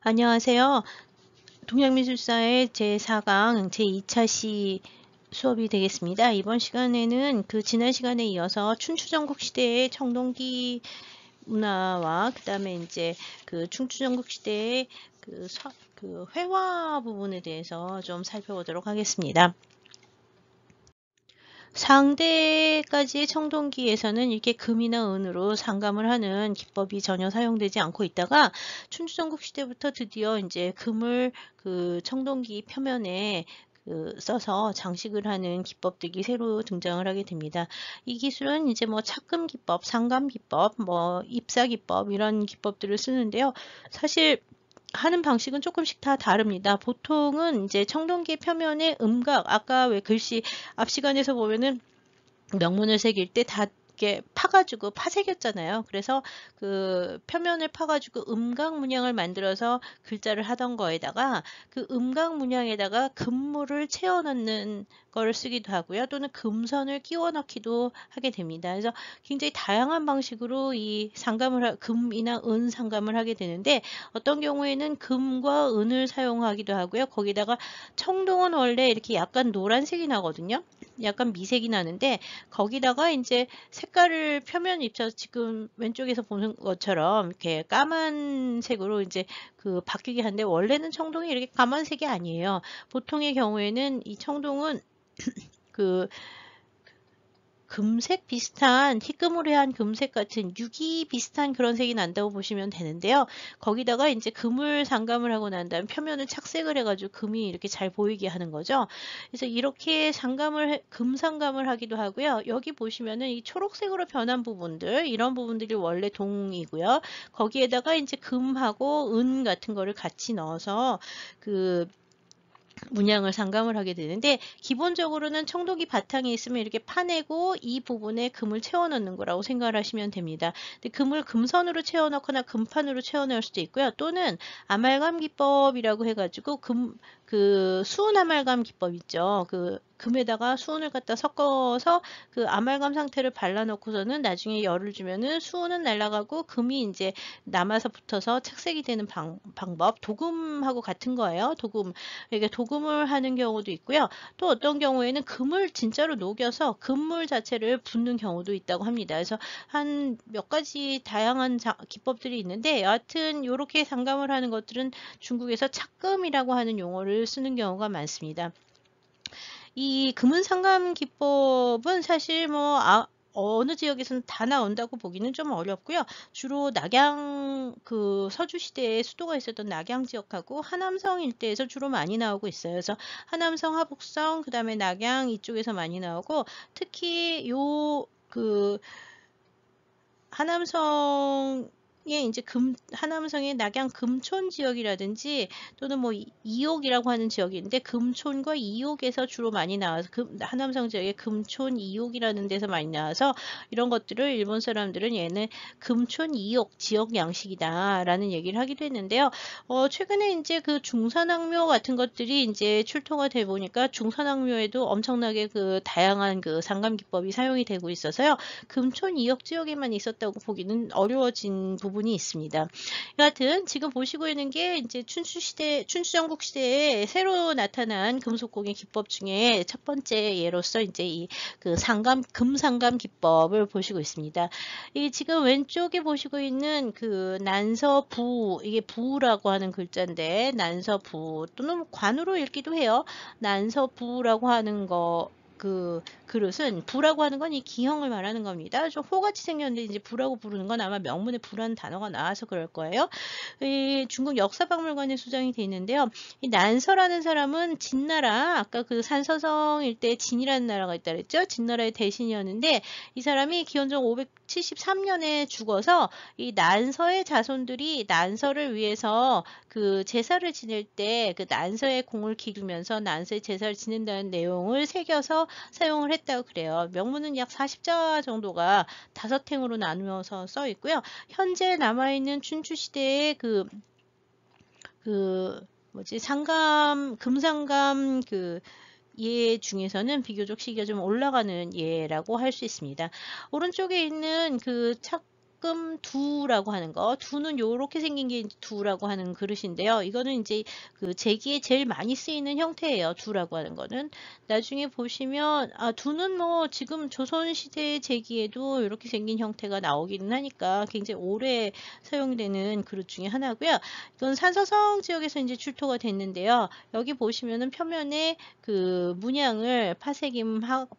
안녕하세요. 동양미술사의 제4강 제2차 시 수업이 되겠습니다. 이번 시간에는 지난 시간에 이어서 춘추전국 시대의 청동기 문화와 그 다음에 이제 춘추전국 시대의 회화 부분에 대해서 좀 살펴보도록 하겠습니다. 상대까지의 청동기에서는 이렇게 금이나 은으로 상감을 하는 기법이 전혀 사용되지 않고 있다가 춘추전국 시대부터 드디어 이제 금을 청동기 표면에 써서 장식을 하는 기법들이 새로 등장을 하게 됩니다. 이 기술은 이제 뭐 착금 기법, 상감 기법, 뭐 입사 기법 이런 기법들을 쓰는데요. 사실 하는 방식은 조금씩 다 다릅니다. 보통은 이제 청동기 표면에 음각, 아까 왜 글씨 앞 시간에서 보면은 명문을 새길 때 다 이렇게 파가지고 파새겼잖아요. 그래서 표면을 파가지고 음각 문양을 만들어서 글자를 하던 거에다가 음각 문양에다가 금물을 채워 넣는 거를 쓰기도 하고요. 또는 금선을 끼워 넣기도 하게 됩니다. 그래서 굉장히 다양한 방식으로 이 금이나 은 상감을 하게 되는데 어떤 경우에는 금과 은을 사용하기도 하고요. 거기다가 청동은 원래 이렇게 약간 노란색이 나거든요. 약간 미색이 나는데 거기다가 이제 색깔을 표면 입혀서 지금 왼쪽에서 보는 것처럼 이렇게 까만색으로 이제 바뀌게 하는데 원래는 청동이 이렇게 까만색이 아니에요. 보통의 경우에는 이 청동은 그 금색 비슷한 희끄무레한 금색 같은 유기 비슷한 그런 색이 난다고 보시면 되는데요. 거기다가 이제 금을 상감을 하고 난 다음 표면을 착색을 해가지고 금이 이렇게 잘 보이게 하는 거죠. 그래서 이렇게 금 상감을 하기도 하고요. 여기 보시면은 이 초록색으로 변한 부분들, 이런 부분들이 원래 동이고요. 거기에다가 이제 금하고 은 같은 거를 같이 넣어서 문양을 상감을 하게 되는데 기본적으로는 청동기 바탕에 있으면 이렇게 파내고 이 부분에 금을 채워 넣는 거라고 생각을 하시면 됩니다. 근데 금을 금선으로 채워 넣거나 금판으로 채워 넣을 수도 있고요. 또는 아말감 기법이라고 해가지고 수은 아말감 기법 있죠. 금에다가 수은을 갖다 섞어서 아말감 상태를 발라놓고서는 나중에 열을 주면은 수은은 날아가고 금이 이제 남아서 붙어서 착색이 되는 방법. 도금하고 같은 거예요. 그러니까 도금을 하는 경우도 있고요. 또 어떤 경우에는 금을 진짜로 녹여서 금물 자체를 붓는 경우도 있다고 합니다. 그래서 한 몇 가지 다양한 기법들이 있는데 여하튼 이렇게 상감을 하는 것들은 중국에서 착금이라고 하는 용어를 쓰는 경우가 많습니다. 이 금은 상감 기법은 사실 뭐 어느 지역에서는 다 나온다고 보기는 좀 어렵고요. 주로 서주 시대에 수도가 있었던 낙양 지역하고 하남성 일대에서 주로 많이 나오고 있어요. 그래서 하남성, 하북성, 그 다음에 낙양 이쪽에서 많이 나오고 특히 하남성에 이제 하남성의 낙양 금촌 지역이라든지 또는 뭐 이옥이라고 하는 지역이 있는데 금촌과 이옥에서 주로 많이 나와서 하남성 지역의 금촌 이옥이라는 데서 많이 나와서 이런 것들을 일본 사람들은 얘는 금촌 이옥 지역 양식이다라는 얘기를 하기도 했는데요. 최근에 이제 중산악묘 같은 것들이 이제 출토가 돼 보니까 중산악묘에도 엄청나게 다양한 상감 기법이 사용이 되고 있어서요. 금촌 이옥 지역에만 있었다고 보기는 어려워진 부분이 있습니다. 여하튼 지금 보시고 있는 게 이제 춘추전국 시대에 새로 나타난 금속공예 기법 중에 첫 번째 예로서 이제 이 금상감 기법을 보시고 있습니다. 이 지금 왼쪽에 보시고 있는 난서부, 이게 부라고 하는 글자인데 난서부 또는 관으로 읽기도 해요. 난서부라고 하는 거 그릇은 부라고 하는 건 이 기형을 말하는 겁니다. 좀 호같이 생겼는데 이제 부라고 부르는 건 아마 명문에 부라는 단어가 나와서 그럴 거예요. 이 중국 역사박물관에 수정이 돼 있는데요. 이 난서라는 사람은 진나라, 아까 산서성 일대 진이라는 나라가 있다 그랬죠. 진나라의 대신이었는데 이 사람이 기원전 573년에 죽어서 이 난서의 자손들이 난서를 위해서 제사를 지낼 때 난서의 공을 기르면서 난서의 제사를 지낸다는 내용을 새겨서 사용을 했다고 그래요. 명문은 약 40자 정도가 5행으로 나누어서 써 있고요. 현재 남아있는 춘추시대의 금상감 예 중에서는 비교적 시기가 좀 올라가는 예라고 할 수 있습니다. 오른쪽에 있는 조금 두라고 하는 거, 두는 요렇게 생긴 게 두라고 하는 그릇인데요. 이거는 이제 그 제기에 제일 많이 쓰이는 형태예요. 두라고 하는 거는. 나중에 보시면 두는 뭐 지금 조선시대 제기에도 이렇게 생긴 형태가 나오기는 하니까 굉장히 오래 사용되는 그릇 중에 하나고요. 이건 산서성 지역에서 이제 출토가 됐는데요. 여기 보시면은 표면에 그 문양을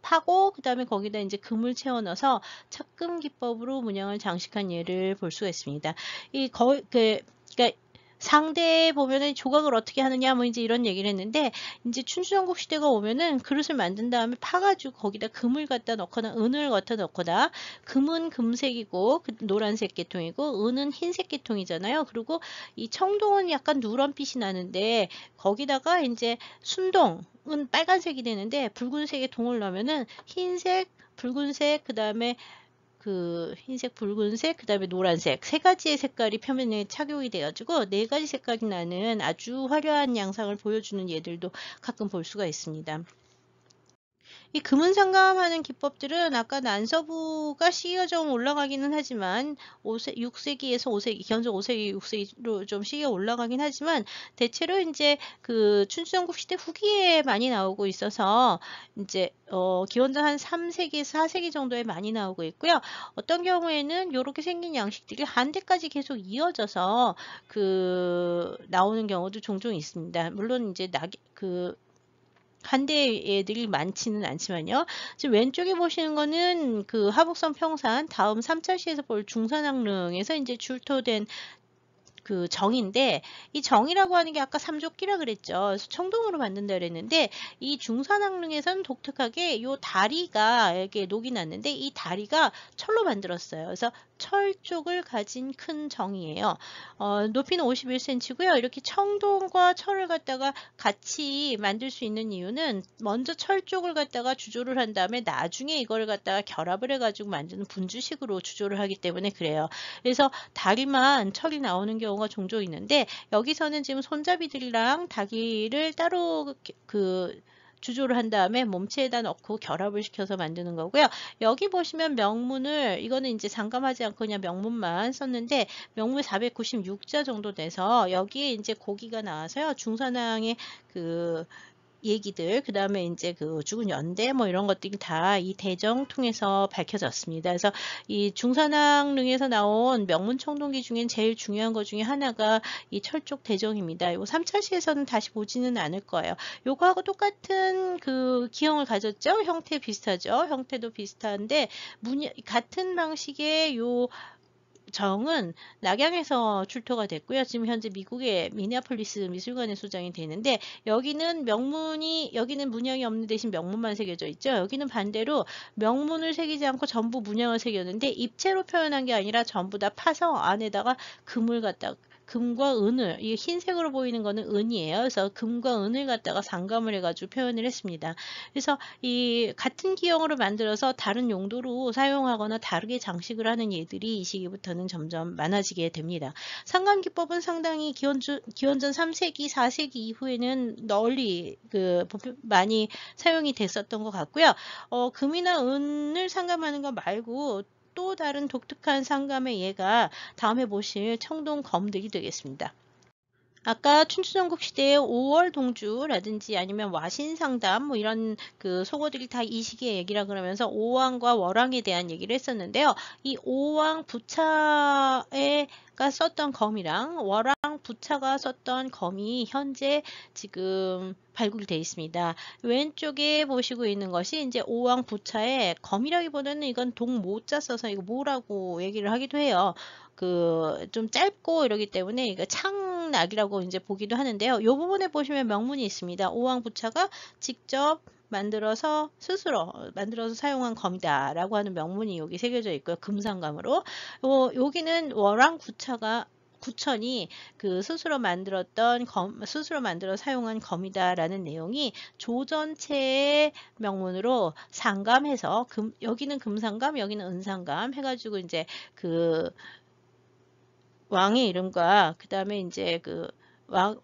파고 그다음에 거기다 이제 금을 채워 넣어서 착금 기법으로 문양을 장식한 예를 볼 수가 있습니다. 이 거의 그러니까 상대에 보면은 조각을 어떻게 하느냐 뭐 이제 이런 얘기를 했는데, 이제 춘추전국 시대가 오면은 그릇을 만든 다음에 파가지고 거기다 금을 갖다 넣거나 은을 갖다 넣거나, 금은 금색이고 노란색 계통이고 은은 흰색 계통이잖아요. 그리고 이 청동은 약간 누런빛이 나는데 거기다가 이제 순동은 빨간색이 되는데 붉은색의 동을 넣으면은 흰색, 붉은색, 그다음에 그 흰색, 붉은색, 그다음에 노란색 세 가지의 색깔이 표면에 착용이 돼가지고 네 가지 색깔이 나는 아주 화려한 양상을 보여주는 예들도 가끔 볼 수가 있습니다. 이 금은상감하는 기법들은 아까 난서부가 시기가 좀 올라가기는 하지만 6세기에서 5세기, 기원전 5세기, 6세기로 좀 시기가 올라가긴 하지만 대체로 이제 그 춘추전국 시대 후기에 많이 나오고 있어서 이제 기원전 한 3세기에서 4세기 정도에 많이 나오고 있고요. 어떤 경우에는 이렇게 생긴 양식들이 한때까지 계속 이어져서 그 나오는 경우도 종종 있습니다. 물론 이제 한대 애들이 많지는 않지만요. 지금 왼쪽에 보시는 거는 그 하북선 평산 다음 삼찰시에서 볼 중산항릉에서 이제 출토된 그 정인데, 이 정이라고 하는 게 아까 삼조끼라 그랬죠. 그래서 청동으로 만든다 그랬는데 이 중산항릉에서는 독특하게 요 다리가 이렇게 녹이 났는데 이 다리가 철로 만들었어요. 그래서 철 쪽을 가진 큰 정이에요. 높이는 51cm고요. 이렇게 청동과 철을 갖다가 같이 만들 수 있는 이유는 먼저 철 쪽을 갖다가 주조를 한 다음에 나중에 이걸 갖다가 결합을 해가지고 만드는 분주식으로 주조를 하기 때문에 그래요. 그래서 다리만 철이 나오는 경우가 종종 있는데 여기서는 지금 손잡이들이랑 다리를 따로 주조를 한 다음에 몸체에다 넣고 결합을 시켜서 만드는 거고요. 여기 보시면 명문을, 이거는 이제 상감하지 않고 그냥 명문만 썼는데 명문 496자 정도 돼서 여기에 이제 고기가 나와서요. 중산항의 그 얘기들, 그 다음에 이제 그 죽은 연대 뭐 이런 것들이 다 이 대정 통해서 밝혀졌습니다. 그래서 이 중산항릉에서 나온 명문 청동기 중엔 제일 중요한 것 중에 하나가 이 철쪽 대정입니다. 이거 삼찰시에서는 다시 보지는 않을 거예요. 요거하고 똑같은 그 기형을 가졌죠. 형태 비슷하죠. 형태도 비슷한데 같은 방식의 요 정은 낙양에서 출토가 됐고요. 지금 현재 미국의 미네아폴리스 미술관에 소장이 되는데 여기는 문양이 없는 대신 명문만 새겨져 있죠. 여기는 반대로 명문을 새기지 않고 전부 문양을 새겼는데 입체로 표현한 게 아니라 전부 다 파서 안에다가 금과 은을, 이 흰색으로 보이는 거는 은이에요. 그래서 금과 은을 갖다가 상감을 해가지고 표현을 했습니다. 그래서 이 같은 기형으로 만들어서 다른 용도로 사용하거나 다르게 장식을 하는 예들이 이 시기부터는 점점 많아지게 됩니다. 상감 기법은 상당히 기원전 3세기, 4세기 이후에는 널리 많이 사용이 됐었던 것 같고요. 금이나 은을 상감하는 거 말고 또 다른 독특한 상감의 예가 다음에 보실 청동 검득이 되겠습니다. 아까 춘추전국 시대의 5월 동주라든지 아니면 와신상담 뭐 이런 그 속어들이 다 이 시기의 얘기라 그러면서 오왕과 월왕에 대한 얘기를 했었는데요. 이 오왕 부차가 썼던 검이랑 월왕 부차가 썼던 검이 현재 지금 발굴되어 있습니다. 왼쪽에 보시고 있는 것이 이제 오왕 부차의 검이라기보다는 이건 동모자 써서 이거 뭐라고 얘기를 하기도 해요. 좀 짧고 이러기 때문에 이거 창낙이라고 이제 보기도 하는데요. 이 부분에 보시면 명문이 있습니다. 오왕부차가 직접 스스로 만들어서 사용한 검이다라고 하는 명문이 여기 새겨져 있고요. 금상감으로. 여기는 구천이 스스로 만들어 사용한 검이다라는 내용이 조전체의 명문으로 상감해서 여기는 금상감, 여기는 은상감 해가지고 이제 왕의 이름과 그 다음에 이제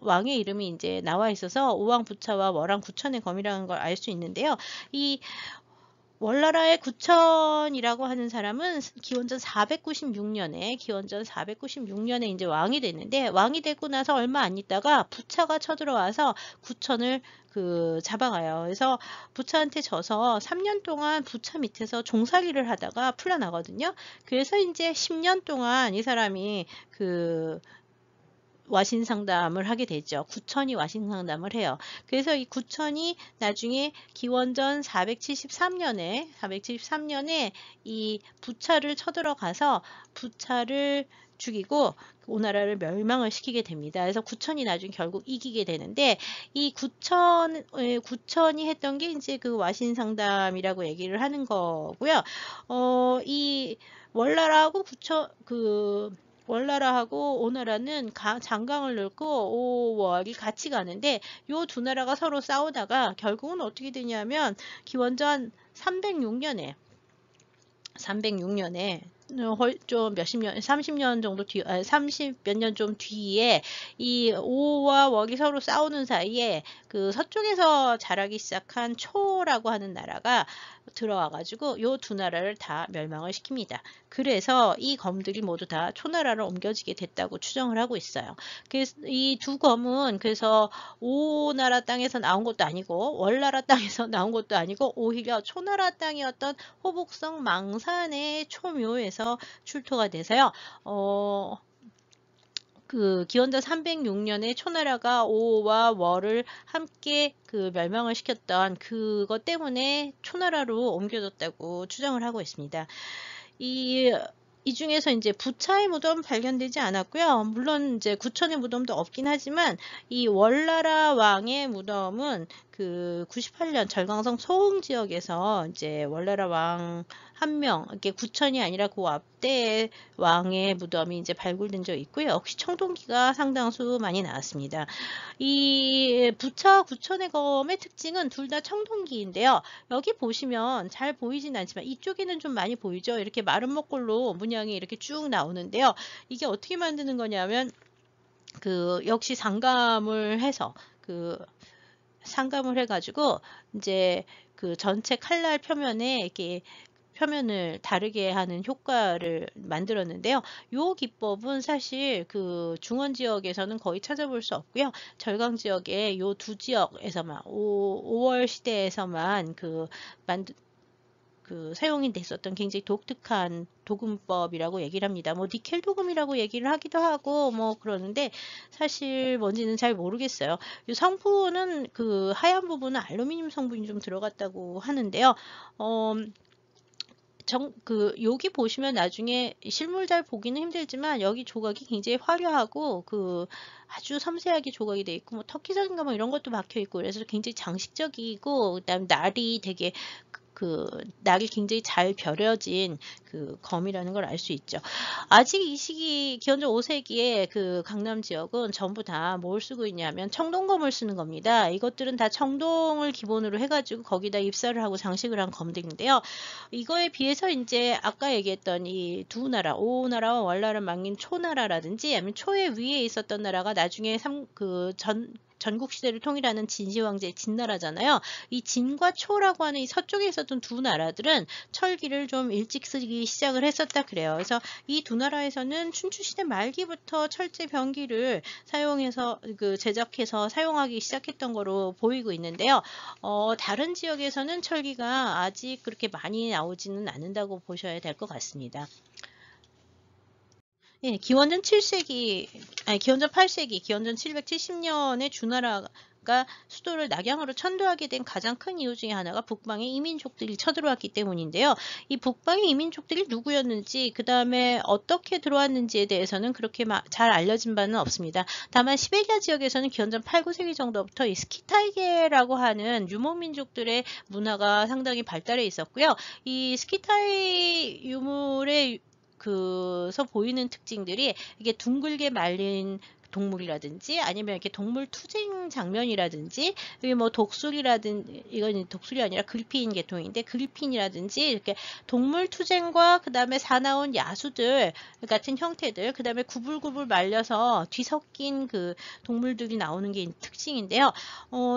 왕의 이름이 이제 나와 있어서 오왕부차와 월왕구천의 검이라는 걸 알 수 있는데요. 이 월나라의 구천이라고 하는 사람은 기원전 496년에 이제 왕이 됐는데, 왕이 되고 나서 얼마 안 있다가 부차가 쳐들어와서 구천을 잡아가요. 그래서 부차한테 져서 3년 동안 부차 밑에서 종살이를 하다가 풀려나거든요. 그래서 이제 10년 동안 이 사람이 와신 상담을 하게 되죠. 구천이 와신 상담을 해요. 그래서 이 구천이 나중에 기원전 473년에 이 부차를 쳐들어가서 부차를 죽이고 오나라를 멸망을 시키게 됩니다. 그래서 구천이 나중에 결국 이기게 되는데, 이 구천이 했던 게 이제 와신 상담이라고 얘기를 하는 거고요. 이 월나라하고 월나라하고 오나라는 장강을 넣고 5월이 같이 가는데, 요 두 나라가 서로 싸우다가 결국은 어떻게 되냐면 기원전 306년에 좀 몇십 년, 30년 정도 30몇 년 좀 뒤에 이 오와 웍이 서로 싸우는 사이에 서쪽에서 자라기 시작한 초라고 하는 나라가 들어와가지고 요 두 나라를 다 멸망을 시킵니다. 그래서 이 검들이 모두 다 초나라로 옮겨지게 됐다고 추정을 하고 있어요. 그래서 이 두 검은 그래서 오나라 땅에서 나온 것도 아니고 월나라 땅에서 나온 것도 아니고 오히려 초나라 땅이었던 호북성 망산의 초묘에서 출토가 돼서요. 기원전 306년에 초나라가 오와 월을 함께 멸망을 시켰던 그것 때문에 초나라로 옮겨졌다고 추정을 하고 있습니다. 이 중에서 이제 부차의 무덤 발견되지 않았고요. 물론 이제 구천의 무덤도 없긴 하지만 이 월나라 왕의 무덤은 98년 절강성 소흥 지역에서 이제 월나라 왕 한 명, 이게 구천이 아니라 그 앞대 왕의 무덤이 이제 발굴된 적 있고요. 역시 청동기가 상당수 많이 나왔습니다. 이 부차 구천의 검의 특징은 둘 다 청동기인데요. 여기 보시면 잘 보이진 않지만 이쪽에는 좀 많이 보이죠. 이렇게 마른 목골로 문양이 이렇게 쭉 나오는데요. 이게 어떻게 만드는 거냐면 역시 상감을 해가지고 이제 전체 칼날 표면에 이렇게 표면을 다르게 하는 효과를 만들었는데요. 이 기법은 사실 중원 지역에서는 거의 찾아볼 수 없고요. 절강 지역의 이 두 지역에서만 5월 시대에서만 사용이 됐었던 굉장히 독특한 도금법이라고 얘기를 합니다. 뭐 니켈 도금이라고 얘기를 하기도 하고 뭐 그러는데 사실 뭔지는 잘 모르겠어요. 이 성분은 하얀 부분은 알루미늄 성분이 좀 들어갔다고 하는데요. 여기 보시면 나중에 실물 잘 보기는 힘들지만 여기 조각이 굉장히 화려하고 아주 섬세하게 조각이 되어 있고 뭐 터키적인가 뭐 이런 것도 박혀 있고 그래서 굉장히 장식적이고 그다음 날이 되게 날이 굉장히 잘 벼려진 검이라는 걸 알 수 있죠. 아직 이 시기 기원전 5세기에 강남 지역은 전부 다 뭘 쓰고 있냐면 청동검을 쓰는 겁니다. 이것들은 다 청동을 기본으로 해가지고 거기다 입사를 하고 장식을 한 검들인데요. 이거에 비해서 이제 아까 얘기했던 이 두 나라, 오나라와 월나라를 맡긴 초나라라든지 아니면 초의 위에 있었던 나라가 나중에 전국 시대를 통일하는 진시 황제의 진나라잖아요. 이 진과 초라고 하는 이 서쪽에 있었던 두 나라들은 철기를 좀 일찍 쓰기 시작을 했었다 그래요. 그래서 이 두 나라에서는 춘추 시대 말기부터 철제 병기를 사용해서 제작해서 사용하기 시작했던 거로 보이고 있는데요. 다른 지역에서는 철기가 아직 그렇게 많이 나오지는 않는다고 보셔야 될 것 같습니다. 예, 기원전 8세기, 기원전 770년에 주나라가 수도를 낙양으로 천도하게 된 가장 큰 이유 중에 하나가 북방의 이민족들이 쳐들어왔기 때문인데요. 이 북방의 이민족들이 누구였는지, 그 다음에 어떻게 들어왔는지에 대해서는 그렇게 잘 알려진 바는 없습니다. 다만 시베리아 지역에서는 기원전 8, 9세기 정도부터 이 스키타이계라고 하는 유목민족들의 문화가 상당히 발달해 있었고요. 이 스키타이 유물의 서 보이는 특징들이 이게 둥글게 말린 동물이라든지 아니면 이렇게 동물 투쟁 장면이라든지 뭐 독수리라든지 이건 독수리 아니라 글핀 계통인데 글핀이라든지 이렇게 동물 투쟁과 그 다음에 사나운 야수들 같은 형태들 그 다음에 구불구불 말려서 뒤섞인 그 동물들이 나오는 게 특징인데요.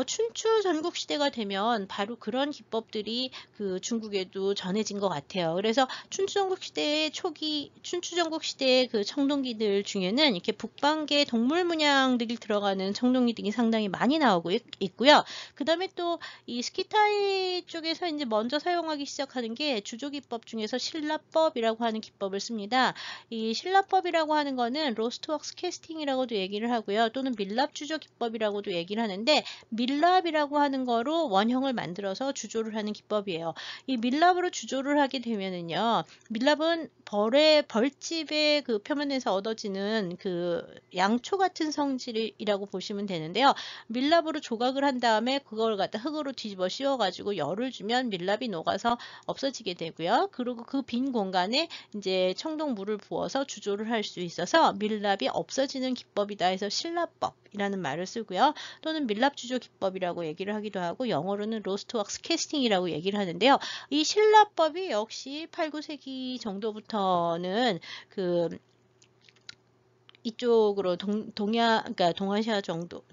춘추 전국시대가 되면 바로 그런 기법들이 그 중국에도 전해진 것 같아요. 그래서 춘추 전국시대의 초기 춘추 전국시대의 그 청동기들 중에는 이렇게 북방계 동물 문양들이 들어가는 청동기들이 상당히 많이 나오고 있고요. 그 다음에 또 이 스키타이 쪽에서 이제 먼저 사용하기 시작하는 게 주조기법 중에서 신라법이라고 하는 기법을 씁니다. 이 신라법이라고 하는 거는 로스트웍스 캐스팅이라고도 얘기를 하고요. 또는 밀랍 주조 기법이라고도 얘기를 하는데 밀랍이라고 하는 거로 원형을 만들어서 주조를 하는 기법이에요. 이 밀랍으로 주조를 하게 되면은요. 밀랍은 벌집의 그 표면에서 얻어지는 그 양초 같은 성질이라고 보시면 되는데요. 밀랍으로 조각을 한 다음에 그걸 갖다 흙으로 뒤집어 씌워가지고 열을 주면 밀랍이 녹아서 없어지게 되고요. 그리고 그 빈 공간에 이제 청동물을 부어서 주조를 할 수 있어서 밀랍이 없어지는 기법이다 해서 신라법이라는 말을 쓰고요. 또는 밀랍 주조 기법이라고 얘기를 하기도 하고 영어로는 로스트웍스 캐스팅이라고 얘기를 하는데요. 이 신라법이 역시 8, 9세기 정도부터는 그 이쪽으로 그러니까 동아시아 정도,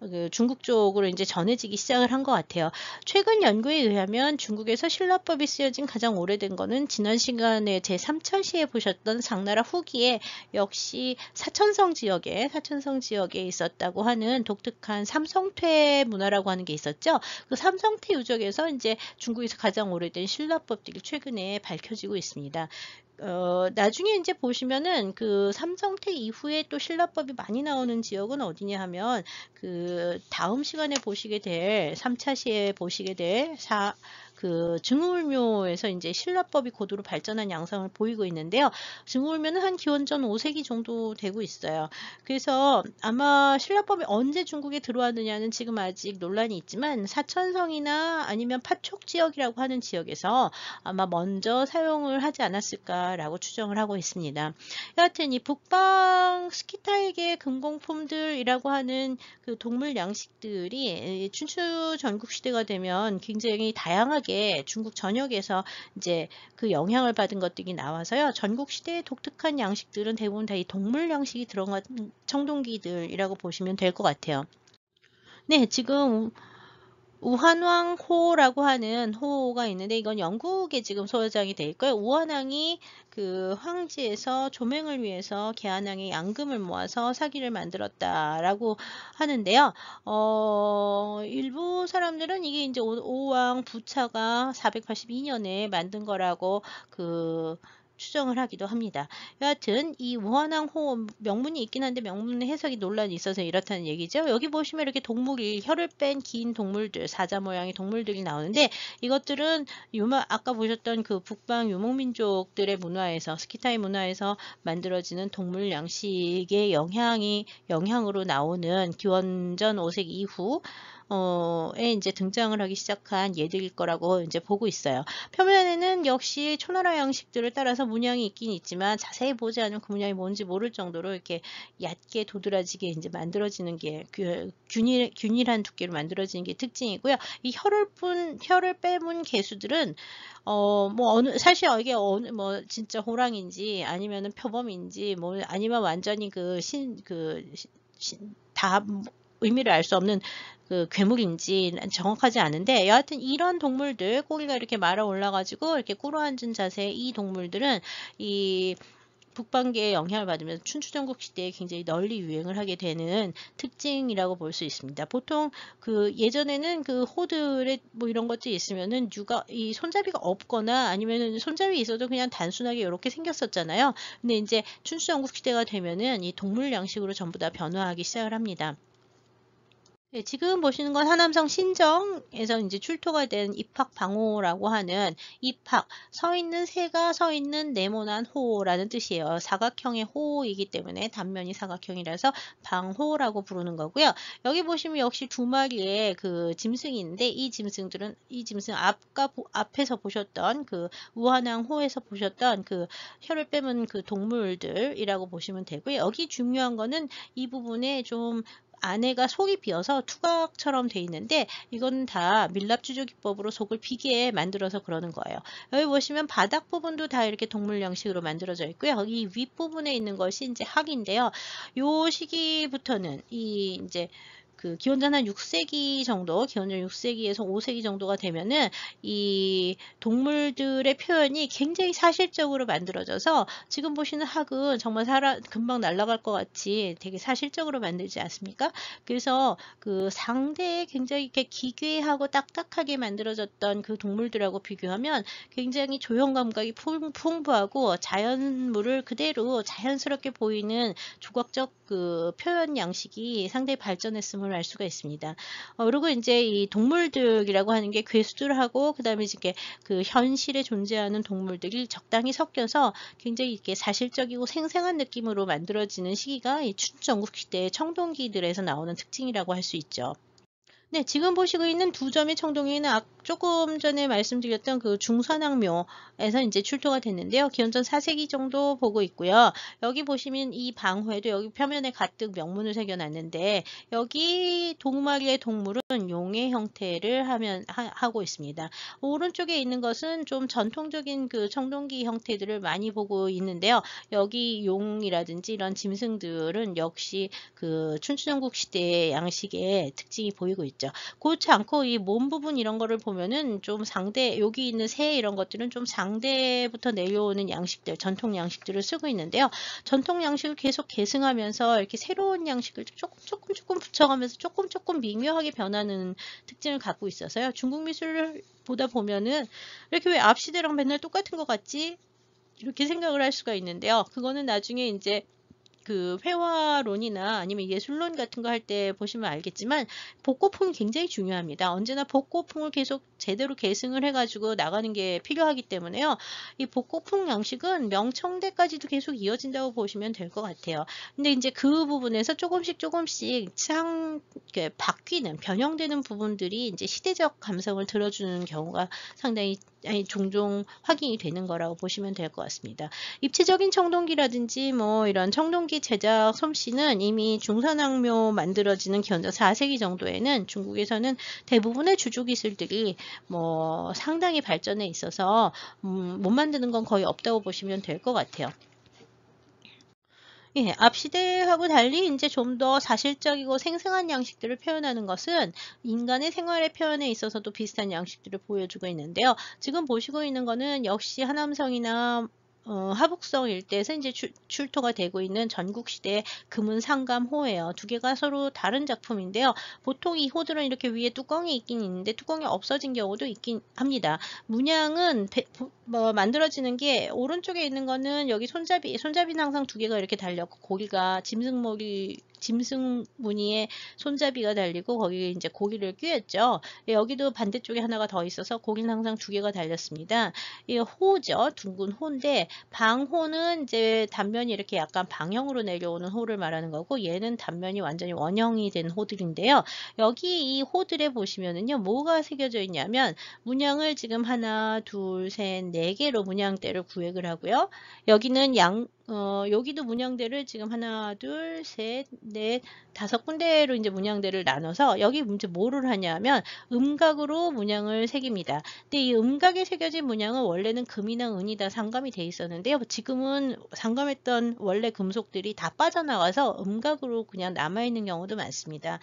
그 중국 쪽으로 이제 전해지기 시작을 한 것 같아요. 최근 연구에 의하면 중국에서 신라법이 쓰여진 가장 오래된 거는 지난 시간에 제 3차 시에 보셨던 상나라 후기에 역시 사천성 지역에 있었다고 하는 독특한 삼성퇴 문화라고 하는 게 있었죠. 그 삼성퇴 유적에서 이제 중국에서 가장 오래된 신라법들이 최근에 밝혀지고 있습니다. 나중에 이제 보시면은 그 삼성퇴 이후에 또 신라법이 많이 나오는 지역은 어디냐 하면 그 다음 시간에 보시게 될 3차 시에 보시게 될 그 증울묘에서 이제 신라법이 고도로 발전한 양상을 보이고 있는데요. 증울묘는 한 기원전 5세기 정도 되고 있어요. 그래서 아마 신라법이 언제 중국에 들어왔느냐는 지금 아직 논란이 있지만 사천성이나 아니면 파촉 지역이라고 하는 지역에서 아마 먼저 사용을 하지 않았을까라고 추정을 하고 있습니다. 여하튼 이 북방 스키타이계 금공품들이라고 하는 그 동물 양식들이 춘추 전국시대가 되면 굉장히 다양하게 중국 전역에서 이제 그 영향을 받은 것들이 나와서요. 전국시대의 독특한 양식들은 대부분 다 이 동물 양식이 들어간 청동기들이라고 보시면 될 것 같아요. 네, 지금 우한왕호라고 하는 호가 있는데 이건 영국에 지금 소장이 돼 있고요. 우한왕이 그 황지에서 조명을 위해서 개한왕의 양금을 모아서 사기를 만들었다라고 하는데요. 일부 사람들은 이게 이제 오왕 부차가 482년에 만든 거라고 그 추정을 하기도 합니다. 여하튼 이 우한왕호 명문이 있긴 한데 명문 해석이 논란이 있어서 이렇다는 얘기죠. 여기 보시면 이렇게 동물이 혀를 뺀 긴 동물들, 사자 모양의 동물들이 나오는데 이것들은 아까 보셨던 그 북방 유목민족들의 문화에서 스키타이 문화에서 만들어지는 동물 양식의 영향으로 나오는 기원전 5세기 이후 에 이제 등장을 하기 시작한 예들일 거라고 이제 보고 있어요. 표면에는 역시 초나라 양식들을 따라서 문양이 있긴 있지만 자세히 보지 않으면 그 문양이 뭔지 모를 정도로 이렇게 얕게 도드라지게 이제 만들어지는 게 균일한 두께로 만들어지는 게 특징이고요. 이 혀를 빼문 개수들은 사실 이게 뭐 진짜 호랑인지 아니면은 표범인지 뭐 아니면 완전히 다 의미를 알 수 없는 그 괴물인지 정확하지 않은데 여하튼 이런 동물들 꼬리가 이렇게 말아 올라가지고 이렇게 꿇어앉은 자세의 이 동물들은 이 북방계의 영향을 받으면서 춘추전국 시대에 굉장히 널리 유행을 하게 되는 특징이라고 볼 수 있습니다. 보통 그 예전에는 그 호들에 뭐 이런 것들이 있으면은 이 손잡이가 없거나 아니면은 손잡이 있어도 그냥 단순하게 이렇게 생겼었잖아요. 근데 이제 춘추전국 시대가 되면은 이 동물 양식으로 전부 다 변화하기 시작을 합니다. 네, 지금 보시는 건 하남성 신정에서 이제 출토가 된 입학방호라고 하는 입학, 서 있는 새가 서 있는 네모난 호라는 뜻이에요. 사각형의 호이기 때문에 단면이 사각형이라서 방호라고 부르는 거고요. 여기 보시면 역시 두 마리의 그 짐승인데 이 짐승 앞에서 보셨던 그 우한항호에서 보셨던 그 혀를 빼문 그 동물들이라고 보시면 되고요. 여기 중요한 거는 이 부분에 좀 안에가 속이 비어서 투각처럼 돼 있는데 이건 다 밀랍주조 기법으로 속을 비게 만들어서 그러는 거예요. 여기 보시면 바닥 부분도 다 이렇게 동물 양식으로 만들어져 있고요. 여기 윗부분에 있는 것이 이제 학인데요. 요 시기부터는 이 이제 그 기원전 한 6세기 정도, 기원전 6세기에서 5세기 정도가 되면은 이 동물들의 표현이 굉장히 사실적으로 만들어져서 지금 보시는 학은 정말 금방 날아갈 것 같이 되게 사실적으로 만들지 않습니까? 그래서 그 상대에 굉장히 이렇게 기괴하고 딱딱하게 만들어졌던 그 동물들하고 비교하면 굉장히 조형 감각이 풍부하고 자연물을 그대로 자연스럽게 보이는 조각적 그 표현 양식이 상당히 발전했음을 알 수가 있습니다. 그리고 이제 이 동물들이라고 하는 게 괴수들하고 그다음에 이렇게 그 현실에 존재하는 동물들이 적당히 섞여서 굉장히 이렇게 사실적이고 생생한 느낌으로 만들어지는 시기가 이 춘전국 시대의 청동기들에서 나오는 특징이라고 할 수 있죠. 네, 지금 보시고 있는 두 점의 청동기는 조금 전에 말씀드렸던 그 중선왕묘에서 이제 출토가 됐는데요. 기원전 4세기 정도 보고 있고요. 여기 보시면 이 방호에도 여기 표면에 가득 명문을 새겨놨는데 여기 두 마리의 동물은 용의 형태를 하고 있습니다. 오른쪽에 있는 것은 좀 전통적인 그 청동기 형태들을 많이 보고 있는데요. 여기 용이라든지 이런 짐승들은 역시 그 춘추전국 시대의 양식의 특징이 보이고 있죠. 그렇지 않고 이 몸 부분 이런 거를 보면은 좀 여기 있는 새 이런 것들은 좀 상대부터 내려오는 양식들, 전통 양식들을 쓰고 있는데요. 전통 양식을 계속 계승하면서 이렇게 새로운 양식을 조금 붙여가면서 조금 미묘하게 변하는 특징을 갖고 있어서요. 중국 미술을 보다 보면은 이렇게 왜 앞 시대랑 맨날 똑같은 것 같지? 이렇게 생각을 할 수가 있는데요. 그거는 나중에 이제 그 회화론이나 아니면 예술론 같은 거 할 때 보시면 알겠지만 복고풍이 굉장히 중요합니다. 언제나 복고풍을 계속 제대로 계승을 해가지고 나가는 게 필요하기 때문에요. 이 복고풍 양식은 명청대까지도 계속 이어진다고 보시면 될 것 같아요. 근데 이제 그 부분에서 조금씩 바뀌는, 변형되는 부분들이 이제 시대적 감성을 들어주는 경우가 상당히 종종 확인이 되는 거라고 보시면 될 것 같습니다. 입체적인 청동기라든지 뭐 이런 청동기 제작 솜씨는 이미 중선왕묘 만들어지는 기원전 4세기 정도에는 중국에서는 대부분의 주조 기술들이 뭐 상당히 발전해 있어서 못 만드는 건 거의 없다고 보시면 될 것 같아요. 예, 앞 시대하고 달리 이제 좀 더 사실적이고 생생한 양식들을 표현하는 것은 인간의 생활의 표현에 있어서도 비슷한 양식들을 보여주고 있는데요. 지금 보시고 있는 거는 역시 하남성이나 하북성 일대에서 이제 출토가 되고 있는 전국시대 금은상감호예요. 두 개가 서로 다른 작품인데요. 보통 이 호들은 이렇게 위에 뚜껑이 있긴 있는데 뚜껑이 없어진 경우도 있긴 합니다. 문양은 만들어지는 게 오른쪽에 있는 거는 여기 손잡이는 항상 두 개가 이렇게 달렸고 고기가 짐승 무늬에 손잡이가 달리고 거기에 이제 고기를 꿰었죠. 여기도 반대쪽에 하나가 더 있어서 고기는 항상 두 개가 달렸습니다. 이 호죠. 둥근 호인데 방호는 이제 단면이 이렇게 약간 방형으로 내려오는 호를 말하는 거고 얘는 단면이 완전히 원형이 된 호들인데요. 여기 이 호들에 보시면은요. 뭐가 새겨져 있냐면 문양을 지금 하나, 둘, 셋, 네 개로 문양대를 구획을 하고요. 여기는 여기도 문양대를 지금 하나, 둘, 셋, 넷, 다섯 군데로 이제 문양대를 나눠서 여기 이제 뭐를 하냐면 음각으로 문양을 새깁니다. 근데 이 음각에 새겨진 문양은 원래는 금이나 은이 다 상감이 돼 있었는데요. 지금은 상감했던 원래 금속들이 다 빠져나가서 음각으로 그냥 남아있는 경우도 많습니다.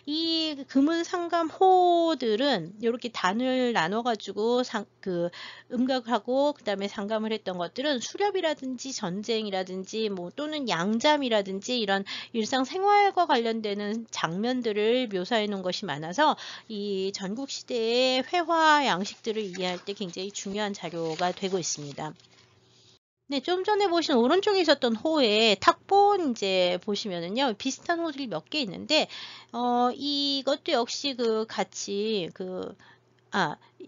이 금은 상감호들은 이렇게 단을 나눠가지고 음각하고 그 다음에 상감을 했던 것들은 수렵이라든지 전쟁이라든지 뭐 또는 양잠이라든지 이런 일상생활과 관련되는 장면들을 묘사해 놓은 것이 많아서 이 전국시대의 회화 양식들을 이해할 때 굉장히 중요한 자료가 되고 있습니다. 네, 좀 전에 보신 오른쪽에 있었던 호에 탁본 이제 보시면은요, 비슷한 호들이 몇 개 있는데, 이것도 역시 그 같이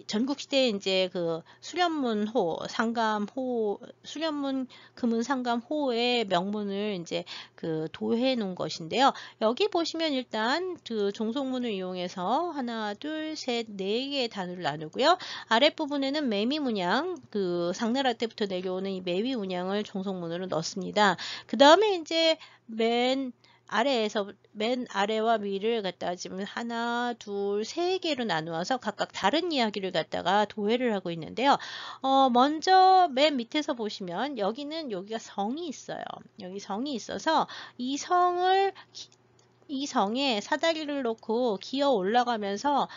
전국시대에 이제 그 수련문호, 상감호, 수련문 금은 상감호의 명문을 이제 그 도해 놓은 것인데요. 여기 보시면 일단 그 종속문을 이용해서 하나, 둘, 셋, 네 개의 단어를 나누고요. 아랫부분에는 매미 문양, 그 상나라 때부터 내려오는 이 매미 문양을 종속문으로 넣습니다. 그 다음에 이제 맨 아래와 위를 갖다가 지금 하나, 둘, 세 개로 나누어서 각각 다른 이야기를 갖다가 도해를 하고 있는데요. 먼저 맨 밑에서 보시면 여기가 성이 있어요. 여기 성이 있어서 이 성에 사다리를 놓고 기어 올라가면서